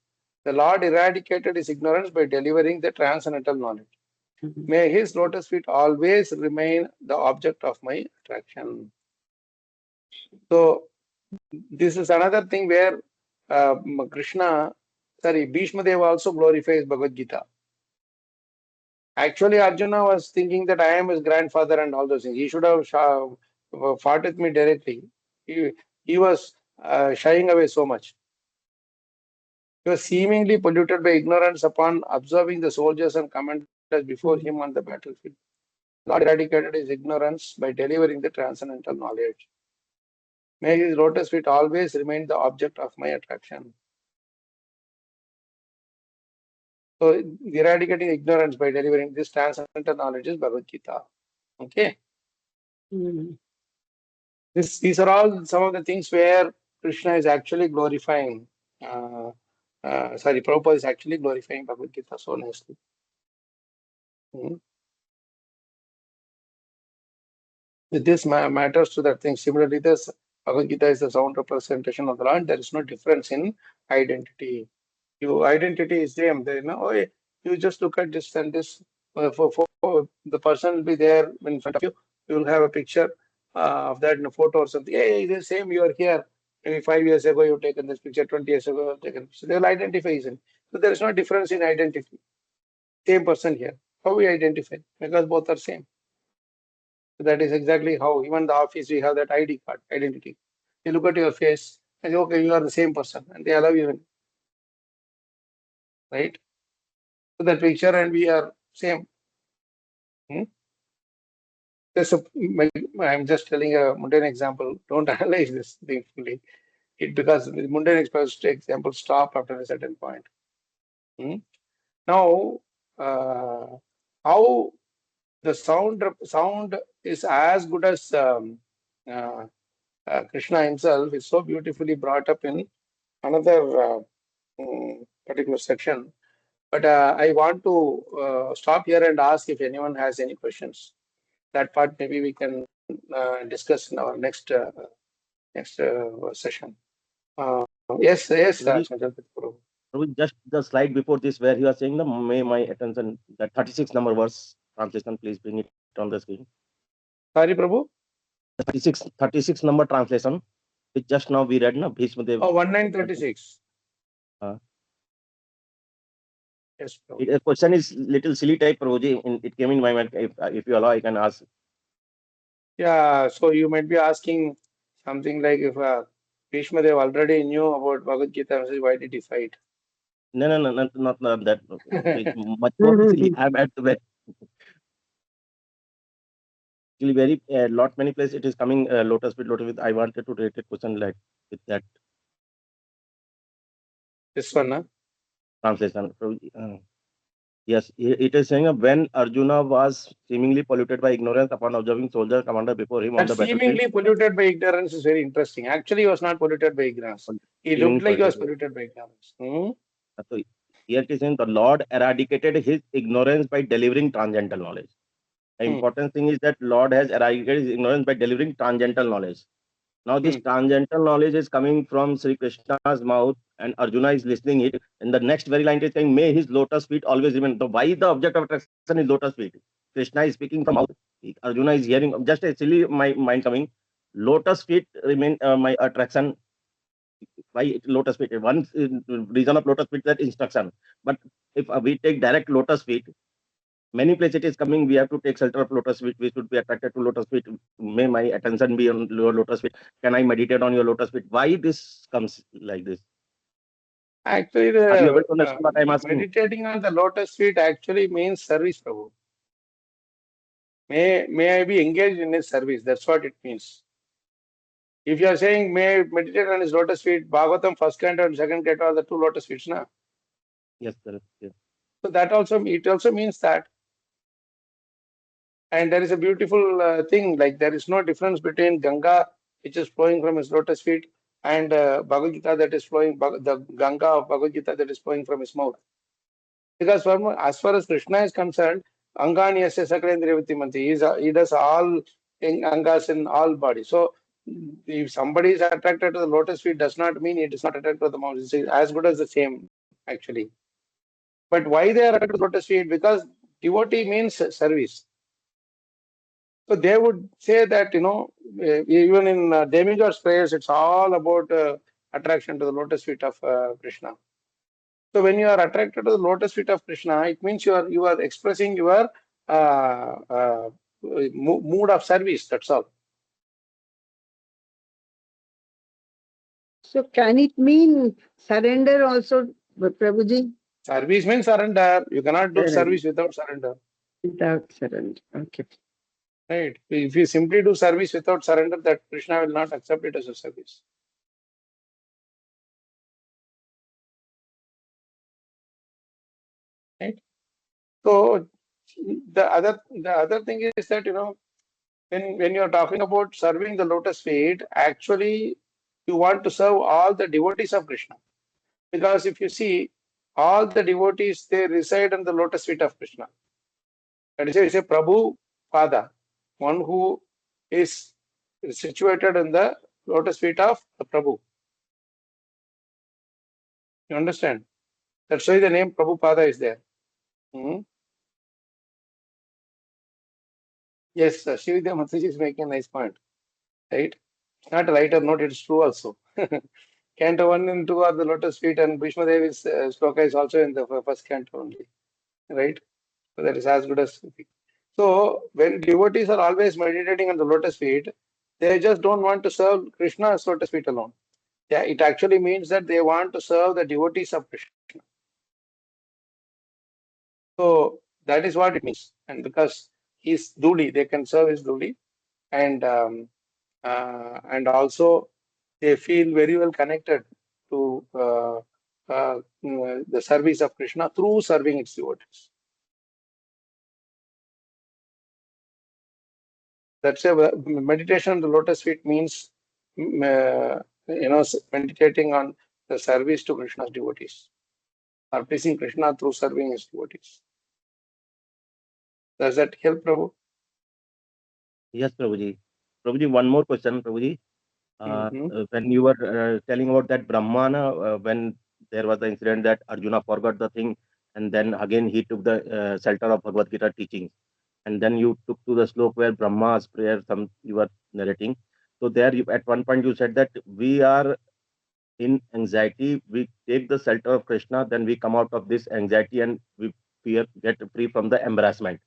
the Lord eradicated his ignorance by delivering the transcendental knowledge. May his lotus feet always remain the object of my attraction. So this is another thing where Bhishma Deva also glorifies Bhagavad Gita. Actually, Arjuna was thinking that I am his grandfather and all those things. He should have fought with me directly. He was shying away so much. He was seemingly polluted by ignorance upon observing the soldiers and commanders before him on the battlefield. Lord eradicated his ignorance by delivering the transcendental knowledge. May his lotus feet always remain the object of my attraction. So, eradicating ignorance by delivering this transcendental knowledge is Bhagavad Gita. Okay. These are all some of the things where Krishna is actually glorifying. Prabhupada is actually glorifying Bhagavad Gita so nicely. This matters to that thing. Similarly, this Bhagavad Gita is the sound representation of the Lord. There is no difference in identity. Your identity is same. There, you just look at this and this. For the person will be there in front of you. You will have a picture of that in a photo or something. Hey, it is same. You are here. Maybe 5 years ago you've taken this picture. 20 years ago you've taken. So they will identify easily. So there is no difference in identity. Same person here. How we identify? Because both are same. So that is exactly how even the office we have that ID card, identity. You look at your face and say, okay, you are the same person, and they allow you in. Right? So that picture and we are same. I'm just telling a mundane example. Don't analyze this thing fully. Because the mundane example stop after a certain point. Now, how the sound is as good as Krishna himself is so beautifully brought up in another particular section. But I want to stop here and ask if anyone has any questions. That part maybe we can discuss in our next session. Yes, Prabhu. Just the slide before this where you are saying may my attention, that 36 number verse translation, please bring it on the screen. Sorry, Prabhu. The 36 number translation, which just now we read, na Bhishma Dev. 1936. Yes, a question is little silly type, Prabhuji. It came in my mind. If you allow, I can ask. Yeah, so you might be asking something like, if Bhishma Dev already knew about Bhagavad Gita, why did he fight? No, not that. Much more silly. I'm at the actually very lot many places it is coming lotus with. I wanted to relate a question like with that This one, huh? translation. Yes, it is saying when Arjuna was seemingly polluted by ignorance upon observing soldier commander before him on the battlefield. Seemingly polluted by ignorance is very interesting. Actually, he was not polluted by ignorance. He looked like he was polluted by ignorance. So here it is saying the Lord eradicated his ignorance by delivering transcendental knowledge. The important thing is that Lord has eradicated his ignorance by delivering transcendental knowledge. Now this tangential knowledge is coming from Sri Krishna's mouth, and Arjuna is listening it. In the next very line, it is saying, "May his lotus feet always remain." So why the object of attraction is lotus feet? Krishna is speaking from mouth. Arjuna is hearing. Just a silly my mind coming. Lotus feet remain my attraction. Why lotus feet? One reason of lotus feet is that instruction. But if we take direct lotus feet, many places it is coming, we have to take shelter of lotus feet, we should be attracted to lotus feet, may my attention be on your lotus feet, can I meditate on your lotus feet? Why this comes like this? Actually, Are you able the to understand what I'm asking? meditating on the lotus feet actually means service, Prabhu. May I be engaged in his service? That's what it means. If you are saying may I meditate on his lotus feet, Bhagavatam first canto and second canto are the two lotus feet, na? Yes, sir. Yes. So that also means that. And there is a beautiful thing, like there is no difference between Ganga, which is flowing from his lotus feet, and Bhagavad Gita that is flowing, the Ganga of Bhagavad Gita that is flowing from his mouth. Because as far as Krishna is concerned, Angani Yasya Sakalendriya Vittimanti, he does all Angas in all bodies. So if somebody is attracted to the lotus feet, does not mean it is not attracted to the mouth. It's as good as the same, actually. But why they are attracted to the lotus feet? Because devotee means service. So they would say that, even in demigods prayers, it's all about attraction to the lotus feet of Krishna. So when you are attracted to the lotus feet of Krishna, it means you are expressing your mood of service. That's all. So can it mean surrender also, Prabhuji? Service means surrender. You cannot do Surrender. service without surrender. Without surrender. Okay. Right. If you simply do service without surrender, that Krishna will not accept it as a service. Right. So the other thing is that, when you are talking about serving the lotus feet, actually you want to serve all the devotees of Krishna. Because if you see, all the devotees, they reside on the lotus feet of Krishna. That is a Prabhu Pada, one who is situated in the lotus feet of the Prabhu. You understand? That's why the name Prabhupada is there. Yes, Shividya Mataji is making a nice point. Right? It's not a lighter note, it's true also. Canto 1 and 2 are the lotus feet, and Bhishma Devi's sloka is also in the first canto only. Right? So that is as good as. So when devotees are always meditating on the lotus feet, they just don't want to serve Krishna's lotus feet alone. Yeah, it actually means that they want to serve the devotees of Krishna. So that is what it means. And because he's Duli, they can serve his Duli, and also they feel very well connected to the service of Krishna through serving its devotees. That's a meditation on the lotus feet means, meditating on the service to Krishna's devotees, or pleasing Krishna through serving his devotees. Does that help, Prabhu? Yes, Prabhuji. Prabhuji, one more question, Prabhuji. When you were telling about that Brahmana, when there was the incident that Arjuna forgot the thing, and then again he took the shelter of Bhagavad Gita teachings, and then you took to the slope where Brahma's prayer, some you were narrating. So there, at one point you said that we are in anxiety, we take the shelter of Krishna, then we come out of this anxiety and we get free from the embarrassment.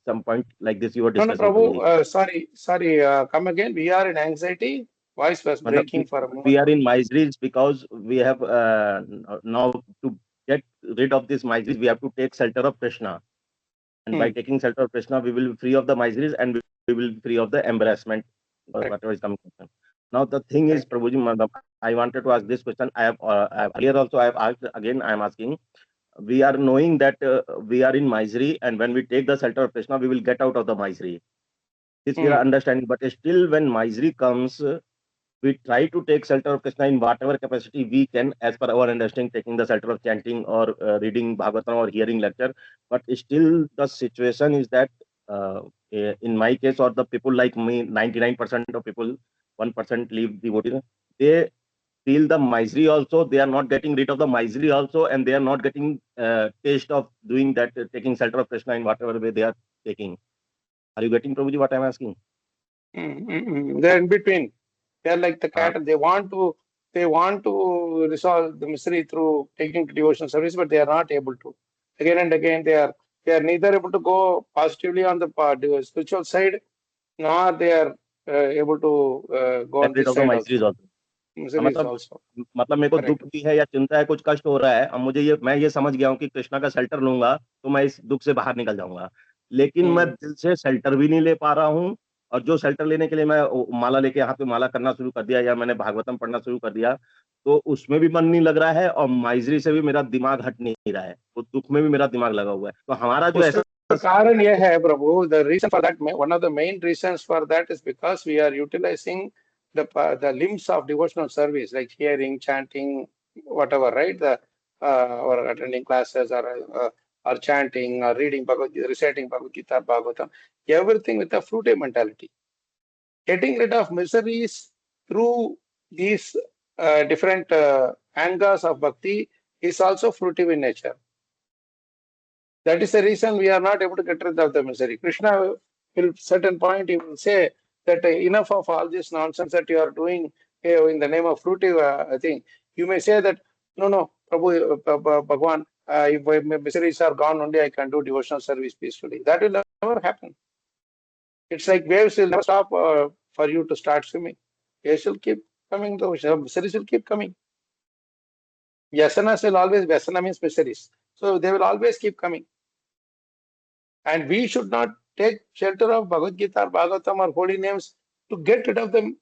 Some point like this you were No, discussing. Prabhu, sorry, come again. We are in anxiety. Voice was breaking for a moment. We are in miseries because we have now to get rid of this miseries, we have to take shelter of Krishna. And by taking shelter of Krishna, we will be free of the miseries and we will be free of the embarrassment, or whatever is coming. Now the thing is, Prabhuji, Madam, I wanted to ask this question. I have earlier also I have asked, again I am asking. We are knowing that we are in misery, and when we take the shelter of Krishna, we will get out of the misery. This we are understanding, but still when misery comes, we try to take shelter of Krishna in whatever capacity we can, as per our understanding, taking the shelter of chanting or reading Bhagavatam or hearing lecture. But still, the situation is that, in my case, or the people like me, 99% of people, 1% leave devotees, they feel the misery also. They are not getting rid of the misery also, and they are not getting taste of doing that, taking shelter of Krishna in whatever way they are taking. Are you getting, Prabhuji, what I'm asking? They're in between. They're like the cat. They want to resolve the misery through taking devotional service, but they are not able to. Again and again, they are neither able to go positively on the spiritual side, nor they are able to go on Get rid this of the side miseries also. also. Miseries also. मतलब मेरे को Correct. दुख भी है या चिंता है, कुछ कष्ट हो रहा है, अब मुझे मैं ये समझ गया हूँ कि कृष्णा का शेल्टर लूंगा तो मैं इस दुख से बाहर निकल जाऊंगा, लेकिन मैं दिल से शेल्टर भी नहीं ले पा रहा हूँ। और जो शेल्टर लेने के लिए मैं माला लेके यहाँ पे माला करना शुरू कर दिया या मैंने भागवतम पढ़ना शुरू कर दिया, तो उसमें भी मन नहीं लग रहा है और माइजरी से भी मेरा दिमाग हट नहीं रहा है, तो दुख में भी मेरा दिमाग लगा हुआ है। तो हमारा जो ऐसा कारण यह है प्रभु, the reason for that, one of the main reasons for that is because we are utilizing the limbs of devotional service, like hearing, chanting, whatever, right? Or attending classes, or chanting, or reading reciting Bhagavad Gita, Bhagavatam, everything with a fruity mentality. Getting rid of miseries through these different angas of bhakti is also fruitive in nature. That is the reason we are not able to get rid of the misery. Krishna will, certain point, he will say that enough of all this nonsense that you are doing in the name of fruitive thing. You may say that, no, Prabhu, Bhagwan, if my miseries are gone, only I can do devotional service peacefully. That will never happen. It's like waves will never stop for you to start swimming. Waves will keep coming, the miseries will keep coming. Yasanas will always, Vyasana means miseries. So they will always keep coming. And we should not take shelter of Bhagavad Gita or Bhagavatam or holy names to get rid of the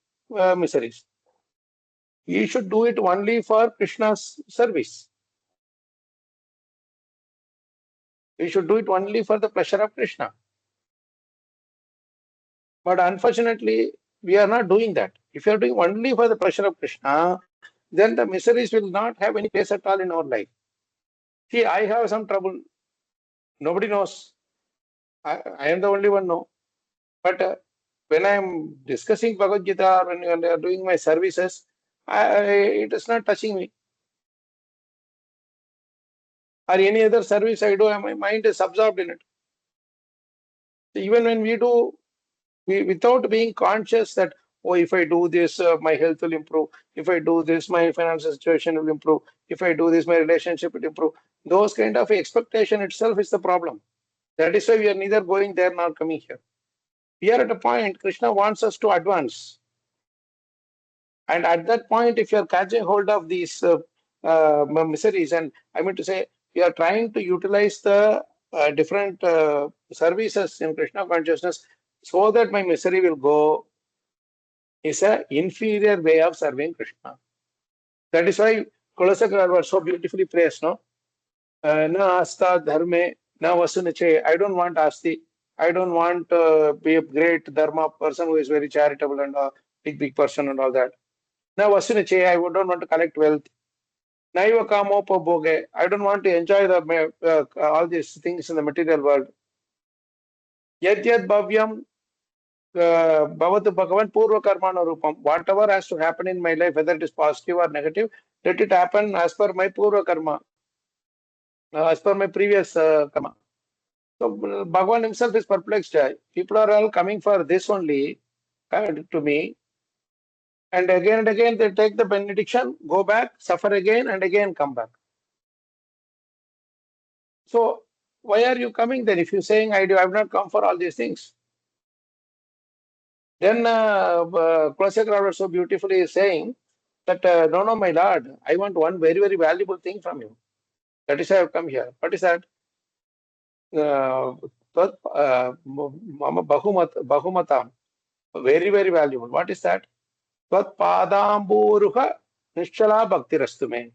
miseries. We should do it only for Krishna's service. We should do it only for the pleasure of Krishna. But unfortunately, we are not doing that. If you are doing only for the pleasure of Krishna, then the miseries will not have any place at all in our life. See, I have some trouble. Nobody knows. I am the only one know. But when I am discussing Bhagavad Gita or when I am doing my services, it is not touching me. Or any other service I do, my mind is absorbed in it. So even when we do, without being conscious that, oh, if I do this, my health will improve. If I do this, my financial situation will improve. If I do this, my relationship will improve. Those kind of expectation itself is the problem. That is why we are neither going there nor coming here. We are at a point, Krishna wants us to advance. And at that point, if you are catching hold of these miseries, and I mean to say, we are trying to utilize the different services in Krishna consciousness so that my misery will go, is an inferior way of serving Krishna. That is why Kalacakra was so beautifully praised, no? Na asta dharme, na vasuniche. I don't want asti. I don't want to be a great dharma person who is very charitable and a big person and all that. Na vasuniche, I don't want to collect wealth. Naiva kamopabhoge. I don't want to enjoy all these things in the material world. Yad yad bhavyam bhavatu bhagavan purva karmana rupam. Whatever has to happen in my life, whether it is positive or negative, let it happen as per my purva karma, as per my previous karma. So Bhagavan himself is perplexed. People are all coming for this only to me. And again they take the benediction, go back, suffer again and again come back. So why are you coming then? If you're saying I have not come for all these things, then Kalacakra so beautifully is saying that no, my Lord, I want one very, very valuable thing from you. That is why I have come here. What is that? Bahumata, very, very valuable. What is that? Tvat padamburuha nishala bhakti rastume.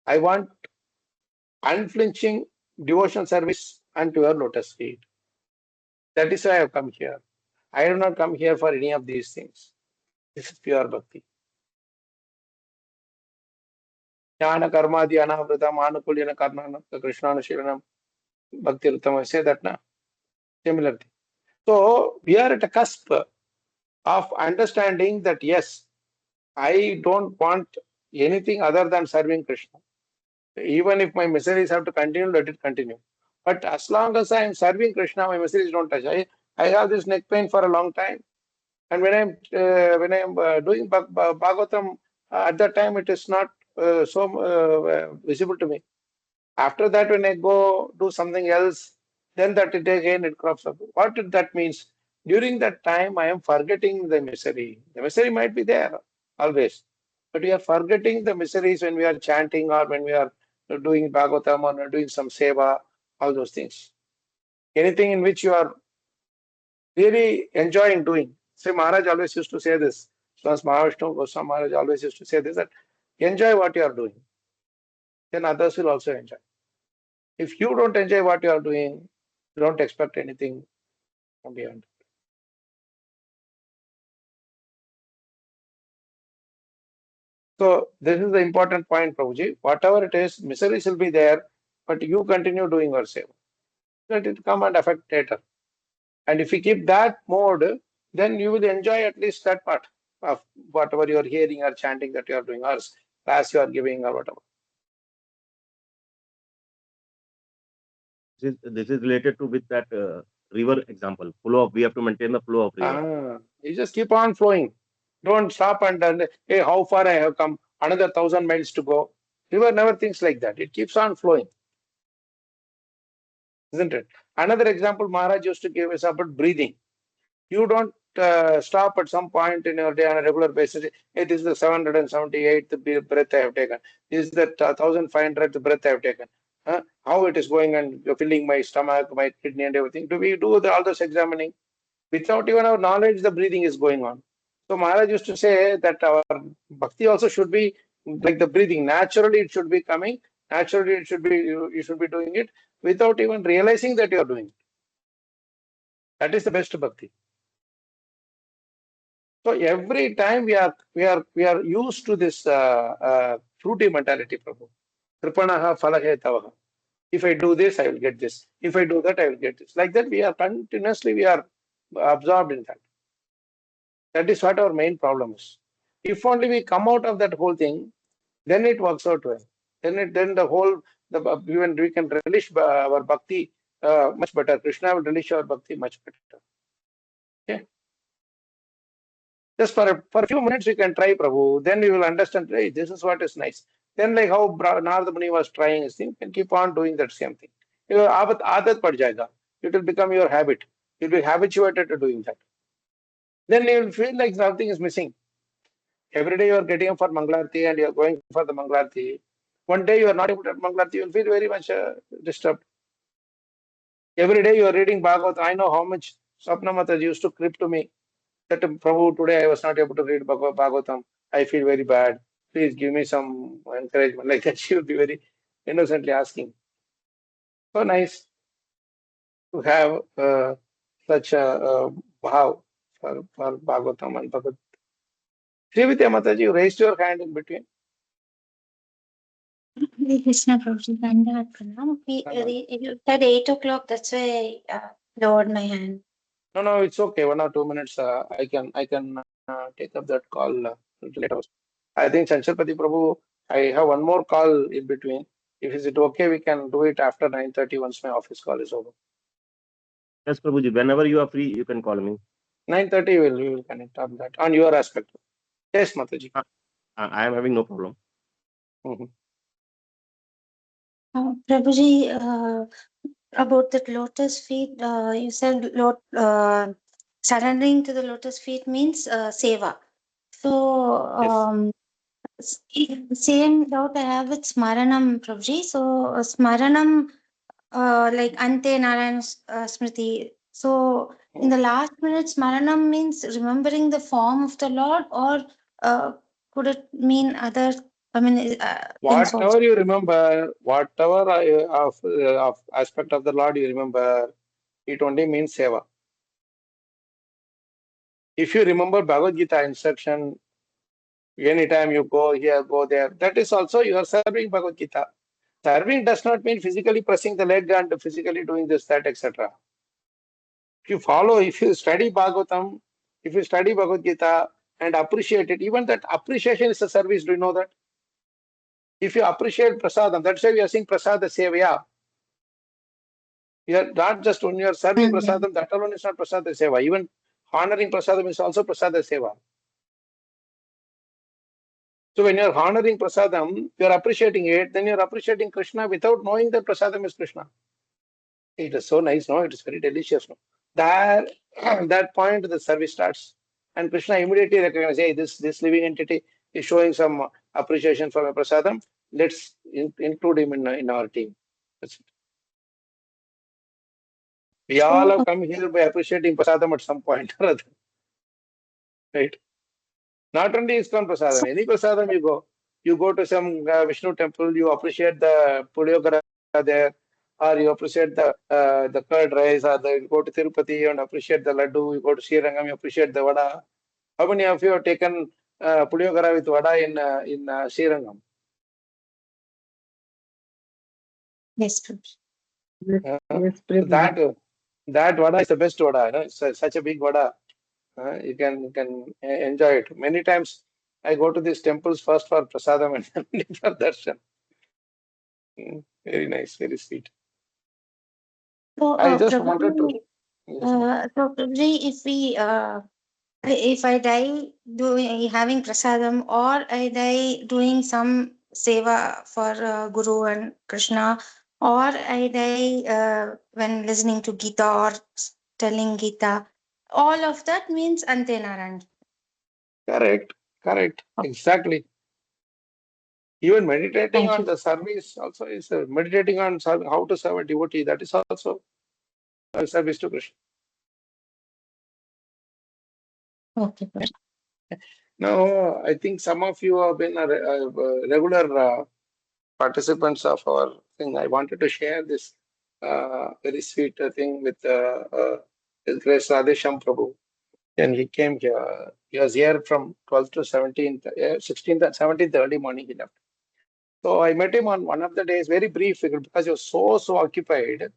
I want unflinching devotional service unto your lotus feet. That is why I have come here. I have not come here for any of these things. This is pure bhakti. Jnana karmadi anavritam anukulyana karnana Krishnanushilanam bhakti ruttam. I say that now. Similarly. So we are at a cusp. of understanding that yes, I don't want anything other than serving Krishna. Even if my miseries have to continue, let it continue. But as long as I am serving Krishna, my miseries don't touch. I have this neck pain for a long time, and when I'm doing Bhagavatam, at that time it is not so visible to me. After that, when I go do something else, then that it crops up. What that means? During that time, I am forgetting the misery. The misery might be there always, but we are forgetting the miseries when we are chanting or when we are doing Bhagavatam or doing some seva, all those things. Anything in which you are really enjoying doing. Say Maharaj always used to say this. Swami Mahavishnu Goswami Maharaj always used to say this, that enjoy what you are doing, then others will also enjoy. If you don't enjoy what you are doing, don't expect anything from beyond. So this is the important point, Prabhuji. Whatever it is, miseries will be there, but you continue doing your seva. Let it come and affect later. And if you keep that mode, then you will enjoy at least that part of whatever you are hearing or chanting that you are doing, or class you are giving, or whatever. This is related to with that river example. We have to maintain the flow of river. You just keep on flowing. Don't stop and hey, how far I have come? Another 1,000 miles to go. River never thinks like that. It keeps on flowing, isn't it? Another example Maharaj used to give is about breathing. You don't stop at some point in your day on a regular basis. It is the 778th breath I have taken. This is the 1,500th breath I have taken. How it is going and filling my stomach, my kidney, and everything. Do we do all this examining? Without even our knowledge, the breathing is going on. So Maharaj used to say that our bhakti also should be like the breathing. Naturally, it should be coming. Naturally, it should be you should be doing it without even realizing that you are doing it. That is the best bhakti. So every time we are used to this fruity mentality, Prabhu. Kripanaha phalahetavaha. If I do this, I will get this. If I do that, I will get this. Like that, we are absorbed in that. That is what our main problem is. If only we come out of that whole thing, then it works out well. Then even we can relish our bhakti much better. Krishna will relish our bhakti much better. Okay. Just for a few minutes we can try, Prabhu. Then we will understand. Hey, this is what is nice. Then like how Narada Muni was trying his thing, can keep on doing that same thing. Your aadat pad jayega. It will become your habit. You'll be habituated to doing that. Then you will feel like something is missing. Every day you are getting up for Mangalarti and you are going for the Mangalarti. One day you are not able to do Mangalarti, you will feel very much disturbed. Every day you are reading Bhagavad. I know how much Swapna Mataji used to crib to me that Prabhu, today I was not able to read Bhagavatam. I feel very bad. Please give me some encouragement. Like that, she would be very innocently asking. So nice to have such a bhav for Bhagavatam and Bhagavad. Srividya Mataji, you raised your hand in between. Hare Krishna, Prabhuji. Dandavat Pranam. You said 8 o'clock, that's why I lowered my hand. No, it's okay. 1 or 2 minutes. I can take up that call little later. I think Chanchalpati Prabhu, I have one more call in between. If is it okay, we can do it after 9:30 once my office call is over. Yes, Prabhuji. Whenever you are free, you can call me. 9:30 we will connect on that on your aspect. Yes, Mataji. I am having no problem. Mhm. Prabhuji, about that lotus feet, you said surrendering to the lotus feet means seva. So, Yes. same doubt I have with Smaranam, Prabhuji. So, Smaranam, like Ante Narayan Smriti. So, in the last minute, Smaranam means remembering the form of the Lord, or could it mean other, things also? Whatever you remember, whatever of aspect of the Lord you remember, it only means seva. If you remember Bhagavad Gita instruction, anytime you go here, go there, that is also you are serving Bhagavad Gita. Serving does not mean physically pressing the leg and physically doing this, that, etc. If you study Bhagavatam, If you study Bhagavad Gita and appreciate it, even that appreciation is a service. Do you know that? If you appreciate prasadam, that's why we are saying prasada sevaya. You are not just when you are serving prasadam, that alone is not prasada seva. Even honoring prasadam is also prasada seva. So when you are honoring prasadam, you are appreciating it, then you are appreciating Krishna without knowing that prasadam is Krishna. It is so nice, no? It is very delicious, no? That that point the service starts. And Krishna immediately recognizes, hey, this living entity is showing some appreciation for my prasadam. Let's include him in our team. That's it. We all have come here by appreciating prasadam at some point or other. Right? Not only ISKCON prasadam, any prasadam you go to some Vishnu temple, you appreciate the puliogara there, or you appreciate the curd rice, or you go to Tirupati and appreciate the laddu, you go to Srirangam, you appreciate the vada. How many of you have taken puliogara with vada in Srirangam? Yes, Prabhu. Yes, So Prabhuji. that vada is the best vada. You know? It's such a big vada. You can enjoy it. Many times I go to these temples first for prasadam and then for darshan. Very nice, very sweet. So, I just wanted to. Prabhuji, Yes. if I die doing having prasadam, or I die doing some seva for Guru and Krishna, or I die when listening to Gita or telling Gita, all of that means Ante Narayan. Correct, correct, exactly. Even meditating Thank on you. the service also is meditating on how to serve a devotee. That is also a service to Krishna. Okay. Now, I think some of you have been regular participants of our thing. I wanted to share this very sweet thing with His Grace Radhesham Prabhu. And he came here. He was here from 12th to 17th, 16th and 17th early morning he left. So I met him on one of the days, very brief, because he was so occupied.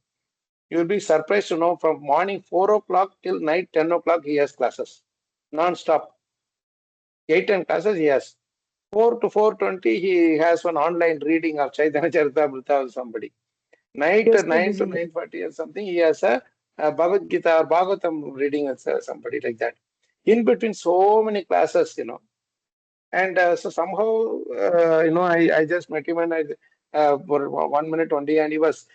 You will be surprised to know from morning 4 o'clock till night 10 o'clock he has classes, non-stop. 8 10 classes he has. 4 to 4:20 he has one online reading of Chaitanya Charitamrita or somebody. Night Yes, 9 to Prabhuji. 9:40 or something he has a Bhagavad Gita or Bhagavatam reading with somebody like that. In between so many classes, And so somehow, I just met him and for 1 minute only, and he was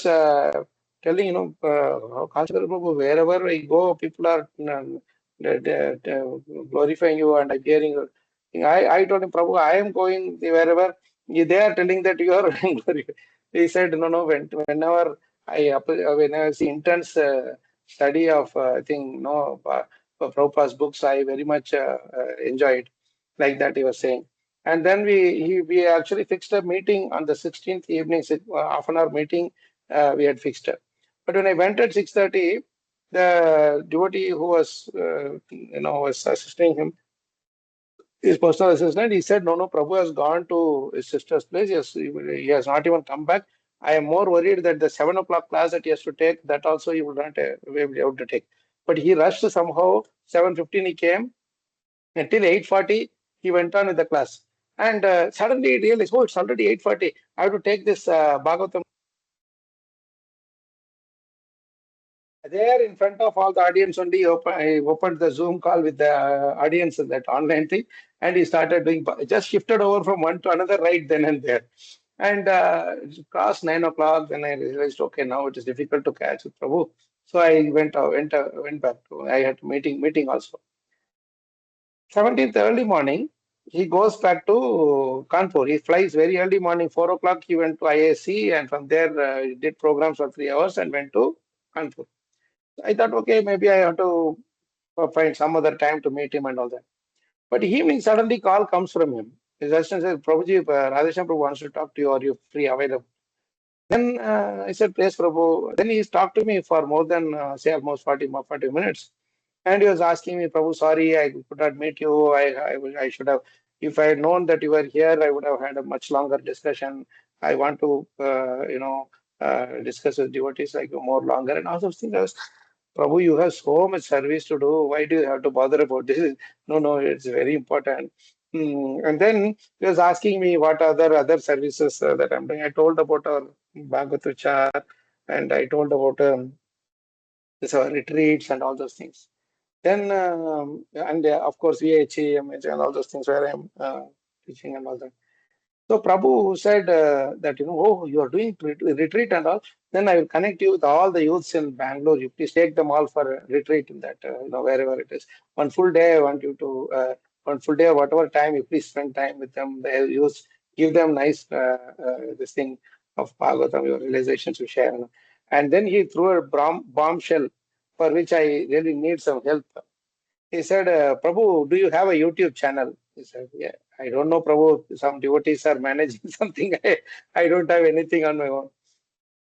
telling, Kalacakra Prabhu, wherever I go, people are glorifying you, and I'm hearing. I told him, Prabhu, I am going wherever they are telling that you are glorifying. He said, no, whenever I see intense study of, I think, Prabhupada's books, I very much enjoy it. Like that he was saying. And then we actually fixed a meeting on the 16th evening, half an hour meeting we had fixed it. But when I went at 6:30, the devotee who was assisting him, his personal assistant, he said, no, Prabhu has gone to his sister's place. Yes, he has not even come back. I am more worried that the 7 o'clock class that he has to take, that also he would not be able to take. But he rushed somehow. 7:15 he came. Until 8:40, he went on with the class. And suddenly he realized, oh, it's already 8:40. I have to take this Bhagavatam. There in front of all the audience only, I opened the Zoom call with the audience in that online thing, and he started doing, just shifted over from one to another right then and there. And it crossed 9 o'clock, then I realized, okay, now it is difficult to catch with Prabhu. So I went back to, I had meeting also. 17th early morning, he goes back to Kanpur. He flies very early morning, 4 o'clock. He went to ISC, and from there he did programs for 3 hours and went to Kanpur. I thought, okay, maybe I have to find some other time to meet him and all that. But evening, suddenly call comes from him. His assistant says, Prabhuji, Radhesham Prabhu wants to talk to you. Are you free, available? Then I said, please, Prabhu. Then he talked to me for more than, say, almost 40 minutes. And he was asking me, Prabhu, sorry, I could not meet you. I should have, if I had known that you were here, I would have had a much longer discussion. I want to, discuss with devotees like more longer and all those things. Prabhu, you have so much service to do. Why do you have to bother about this? No, it's very important. And then he was asking me what other services that I'm doing. I told about our Bhagavatar, and I told about this our retreats and all those things. Then and of course VHE, and all those things where I'm teaching and all that. So Prabhu said that, oh, you are doing retreat and all. Then I will connect you with all the youths in Bangalore. You please take them all for a retreat in that, wherever it is. One full day, I want you to, one full day or whatever time, you please spend time with them. The youths, give them nice, this thing of Bhagavatam, your realizations you share. And then he threw a bombshell for which I really need some help. He said, Prabhu, do you have a YouTube channel? He said, yeah. I don't know, Prabhu. Some devotees are managing something. I don't have anything on my own.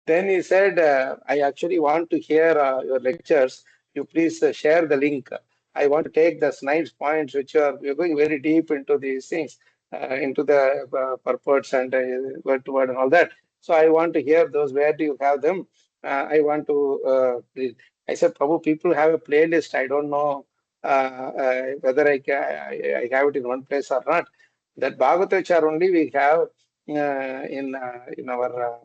Then he said, I actually want to hear your lectures. You please share the link. I want to take the nice points which you're going very deep into these things, into the purports and word to word and all that. So I want to hear those. Where do you have them? I want to read. I said, Prabhu, people have a playlist. I don't know whether I have it in one place or not. That Bhagavatar only we have in our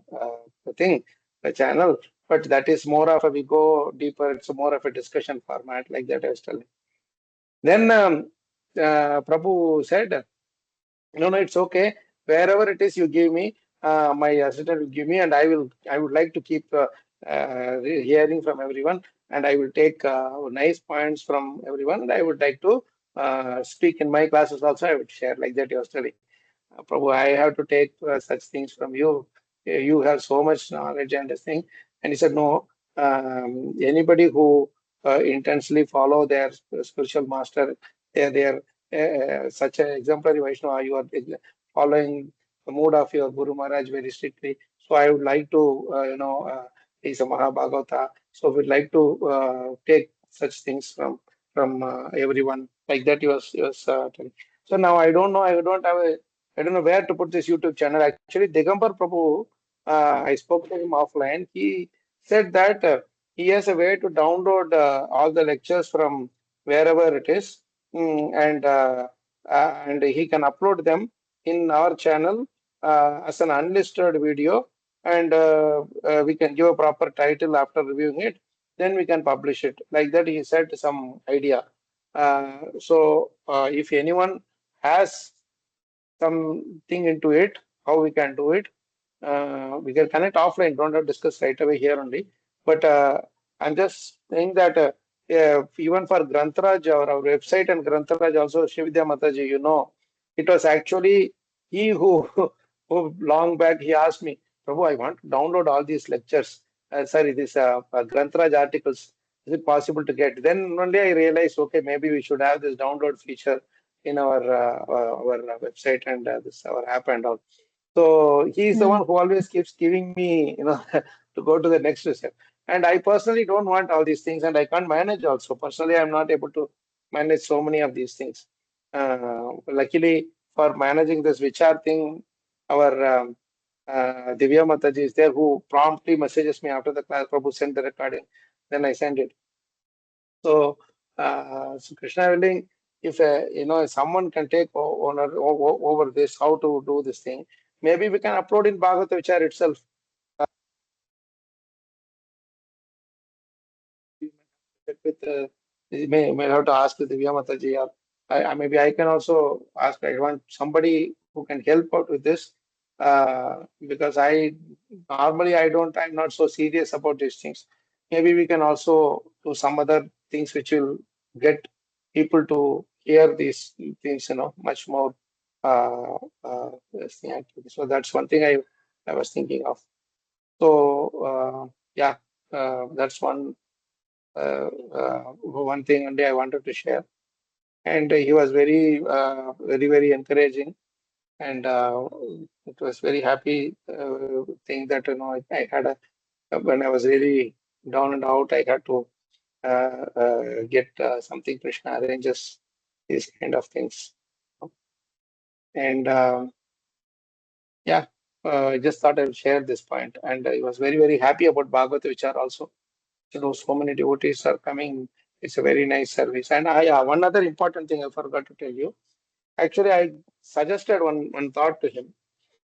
thing, the channel, but that is more of a, we go deeper, it's more of a discussion format, like that I was telling. Then Prabhu said, no, it's okay. Wherever it is you give me, my assistant will give me, and I would like to keep hearing from everyone, and I will take nice points from everyone, and I would like to speak in my classes also. I would share, like that he was telling. Prabhu, I have to take such things from you. You have so much knowledge and this thing. And he said, no, anybody who intensely follow their spiritual master, they are such an exemplary Vaishnava, you are following the mood of your Guru Maharaj very strictly. So I would like to, he's a Mahabhagavata. So we'd like to take such things from everyone. Like that he was telling. So now I don't know. I don't know where to put this YouTube channel. Actually, Digambar Prabhu, I spoke to him offline. He said that he has a way to download all the lectures from wherever it is, and he can upload them in our channel as an unlisted video, and we can give a proper title after reviewing it. Then we can publish it. Like that, he said some idea. So if anyone has something into it, how we can do it. We can connect offline, don't have to discuss right away here only. But I'm just saying that even for Grantaraj, our website and Grantaraj also, Shividya Mataji, it was actually he who, who long back he asked me, Prabhu, I want to download all these lectures, this Grantaraj articles. Is it possible to get? Then only I realized, okay, maybe we should have this download feature in our website and this our app and all. So he is the one who always keeps giving me, to go to the next step. And I personally don't want all these things, and I can't manage also. Personally, I'm not able to manage so many of these things. Luckily for managing this Vichar thing, our Divya Mataji is there, who promptly messages me after the class. Prabhu, send the recording. Then I send it. So Krishna willing, if someone can take owner over this, how to do this thing, maybe we can upload in Bhagavad Vichar itself. With may have to ask with Divya Mataji, or maybe I can also ask. I want somebody who can help out with this, because I'm not so serious about these things. Maybe we can also do some other things which will get people to hear these things, much more this thing actually. So that's one thing I was thinking of. So yeah, that's one thing only I wanted to share. And he was very encouraging, and it was very happy thing that I had when I was really down and out, I had to get something. Krishna arranges these kind of things, and yeah, I just thought I would share this point, and I was very happy about Bhagavad Vichar also. So many devotees are coming. It's a very nice service. And one other important thing I forgot to tell you. Actually, I suggested one thought to him.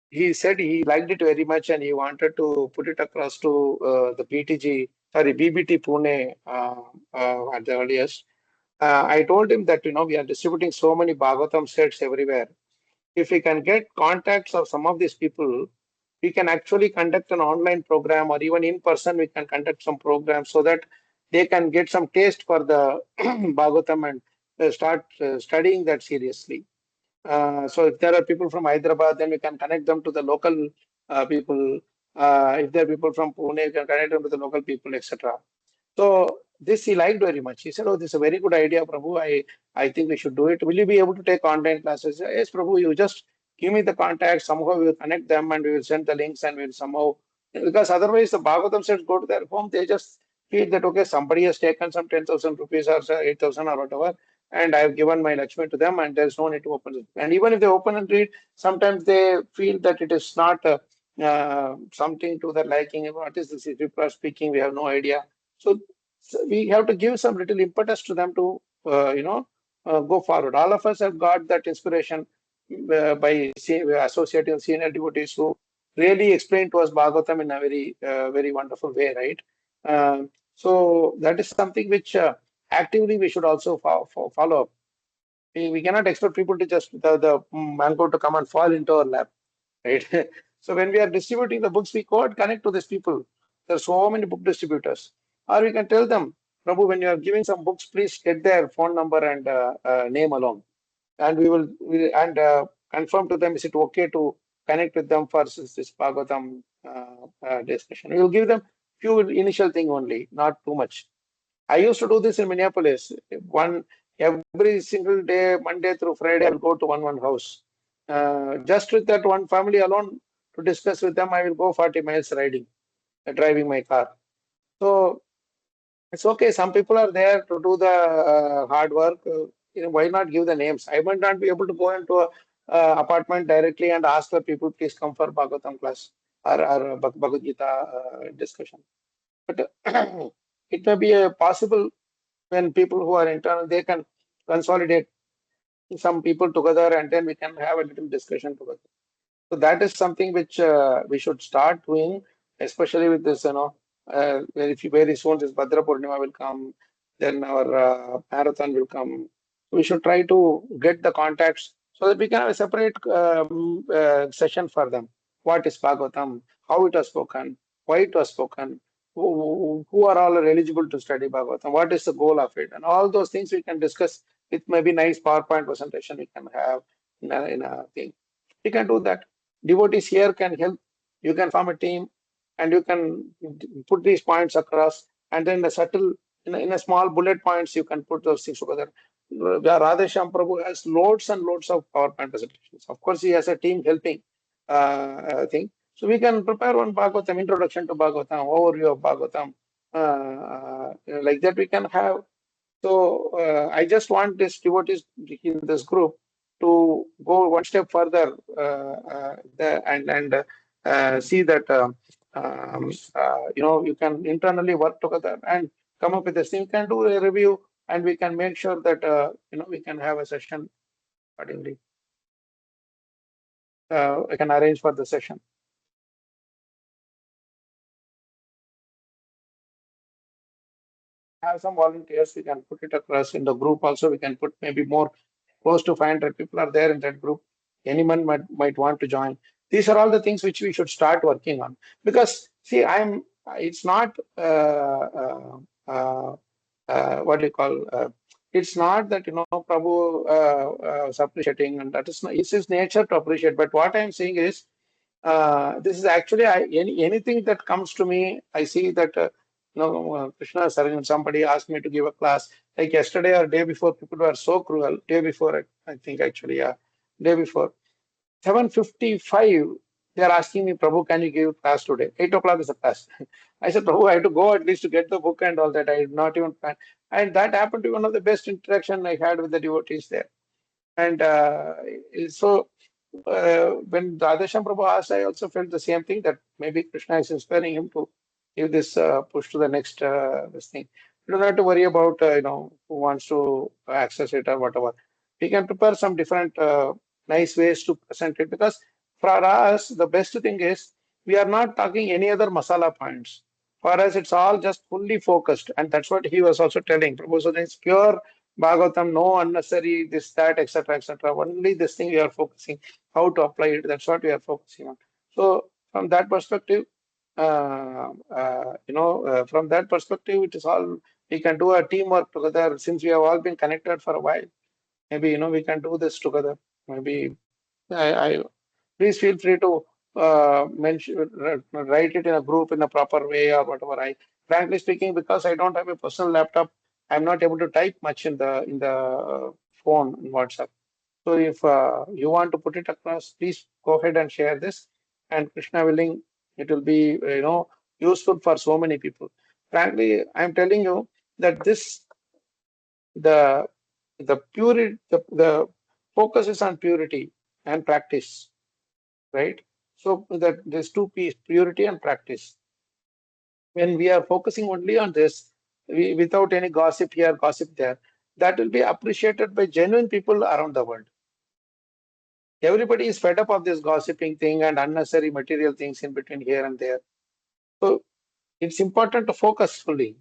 He said he liked it very much and he wanted to put it across to the BBT Pune at the earliest. I told him that, we are distributing so many Bhagavatam sets everywhere. If we can get contacts of some of these people, we can actually conduct an online program, or even in person, we can conduct some programs so that they can get some taste for the Bhagavatam and start studying that seriously. So if there are people from Hyderabad, then we can connect them to the local people. If there are people from Pune, we can connect them to the local people, etc. So this he liked very much. He said, "Oh, this is a very good idea, Prabhu. I think we should do it. Will you be able to take online classes?" Yes, Prabhu. You just give me the contacts. Somehow we will connect them and we will send the links and we will somehow, because otherwise the Bhagavatam says go to their home. They just feel that okay, somebody has taken some 10,000 rupees or 8,000 or whatever, and I have given my Lakshmi to them, and there is no need to open it. And even if they open and read, sometimes they feel that it is not something to their liking. What is this? If people are speaking, we have no idea. So we have to give some little impetus to them to go forward. All of us have got that inspiration by associating senior devotees who really explain to us Bhagavatam in a very wonderful way, right? So that is something which actively we should also follow up. We cannot expect people to just the mango to come and fall into our lap, right? So when we are distributing the books, we go and connect to these people. There are so many book distributors. Or we can tell them, Prabhu, when you are giving some books, please get their phone number and name along. And we will confirm to them, is it okay to connect with them for this Bhagavatam discussion. We will give them few initial thing only, not too much. I used to do this in Minneapolis. Every single day, Monday through Friday, I will go to one house. Just with that one family alone to discuss with them, I will go 40 miles riding, driving my car. So it's okay. Some people are there to do the hard work. Why not give the names? I might not be able to go into a apartment directly and ask the people, please come for Bhagavatam class or Bhagavad Gita discussion. But it may be possible when people who are internal, they can consolidate some people together and then we can have a little discussion together. So that is something which we should start doing, especially with this, very soon this Bhadra Purnima will come, then our marathon will come. We should try to get the contacts so that we can have a separate session for them. What is Bhagavatam? How it was spoken? Why it was spoken? Who are all eligible to study Bhagavatam? What is the goal of it? And all those things we can discuss with maybe nice PowerPoint presentation we can have in a thing. We can do that. Devotees here can help. You can form a team and you can put these points across, and then in a small bullet points, you can put those things together. Radhesham Prabhu has loads and loads of PowerPoint presentations. Of course, he has a team helping thing. So we can prepare one Bhagavatam, introduction to Bhagavatam, overview of Bhagavatam. Like that we can have. So I just want these devotees in this group to go one step further and see that you can internally work together and come up with this thing. We can do a review and we can make sure that we can have a session accordingly. I can arrange for the session. Have some volunteers, we can put it across in the group also. We can put maybe more, close to 500 people are there in that group. Anyone might want to join. These are all the things which we should start working on. Because see, it's not what do you call, it's not that, Prabhu is appreciating, and that is not, it's his nature to appreciate. But what I'm saying is, this is actually anything that comes to me, I see that Krishna Saran, somebody asked me to give a class like yesterday or day before. People were so cruel. Day before, I think actually, yeah, day before 7:55. They are asking me, Prabhu, can you give class today? 8 o'clock is the class. I said, Prabhu, I have to go at least to get the book and all that. I did not even plan. And that happened to be one of the best interaction I had with the devotees there. And so when Radhesham Prabhu asked, I also felt the same thing, that maybe Krishna is inspiring him to give this push to the next this thing. You don't have to worry about who wants to access it or whatever. We can prepare some different nice ways to present it, because for us the best thing is we are not talking any other masala points. For us, it's all just fully focused, and that's what he was also telling. Prabhu, so it's pure Bhagavatam, no unnecessary this, that, etc., etc. Only this thing we are focusing, how to apply it. That's what we are focusing on. So from that perspective, from that perspective, it is all we can do a teamwork together. Since we have all been connected for a while, maybe we can do this together. Maybe I please feel free to write it in a group in a proper way or whatever. Frankly speaking, because I don't have a personal laptop, I'm not able to type much in the phone in WhatsApp. So if you want to put it across, please go ahead and share this. And Krishna willing, it will be useful for so many people. Frankly, I'm telling you that the purity, the focus is on purity and practice, right? So that there's two pieces, purity and practice. When we are focusing only on this, without any gossip here, gossip there, that will be appreciated by genuine people around the world. Everybody is fed up of this gossiping thing and unnecessary material things in between here and there. So it's important to focus fully,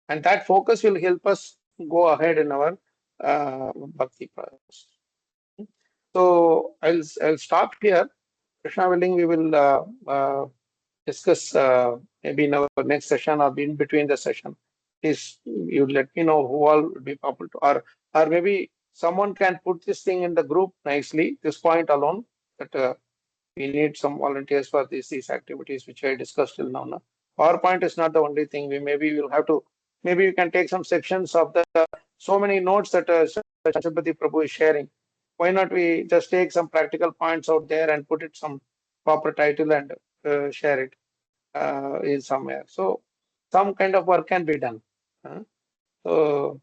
and that focus will help us go ahead in our bhakti process. So I'll stop here. Krishna willing, we will discuss maybe in our next session or in between the session. Please, you let me know who all will be able to, or maybe someone can put this thing in the group nicely. This point alone, that we need some volunteers for these activities which I discussed till now. No? PowerPoint is not the only thing. Maybe we'll have to. Maybe we can take some sections of the so many notes that Chhatrapati Prabhu is sharing. Why not we just take some practical points out there and put it some proper title and share it in somewhere. So some kind of work can be done. So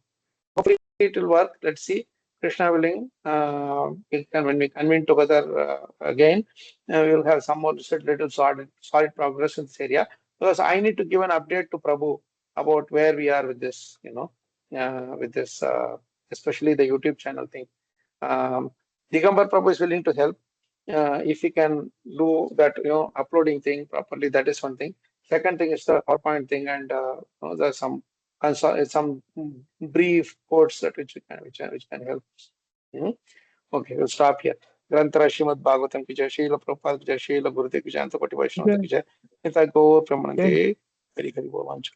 hopefully it will work. Let's see. Krishna willing, when we convene together again, we will have some more little solid progress in this area. Because I need to give an update to Prabhu about where we are with this, with this, especially the YouTube channel thing. Digambar Prabhu is willing to help. If he can do that, uploading thing properly, that is one thing. Second thing is the PowerPoint thing, and there's some brief quotes that which can help. Okay, we'll stop here. Grantara Srimad Bhagavatam ki jai, Srila Prabhupada ki jai, Srila Gurudev ki jai, Antapati Vaishnava ki jai. Nithai Gaur Pramanante. Hari Hari Bol Vancha.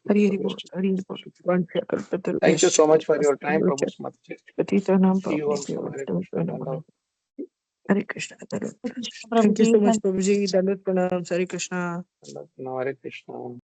Thank you so much for your time, Prabhu Sumataji. See you also. Hare Krishna. Hare Krishna. Thank you Prabhuji, so much, Prabhuji. Dandavat pranam. Hare Krishna. Hare Krishna.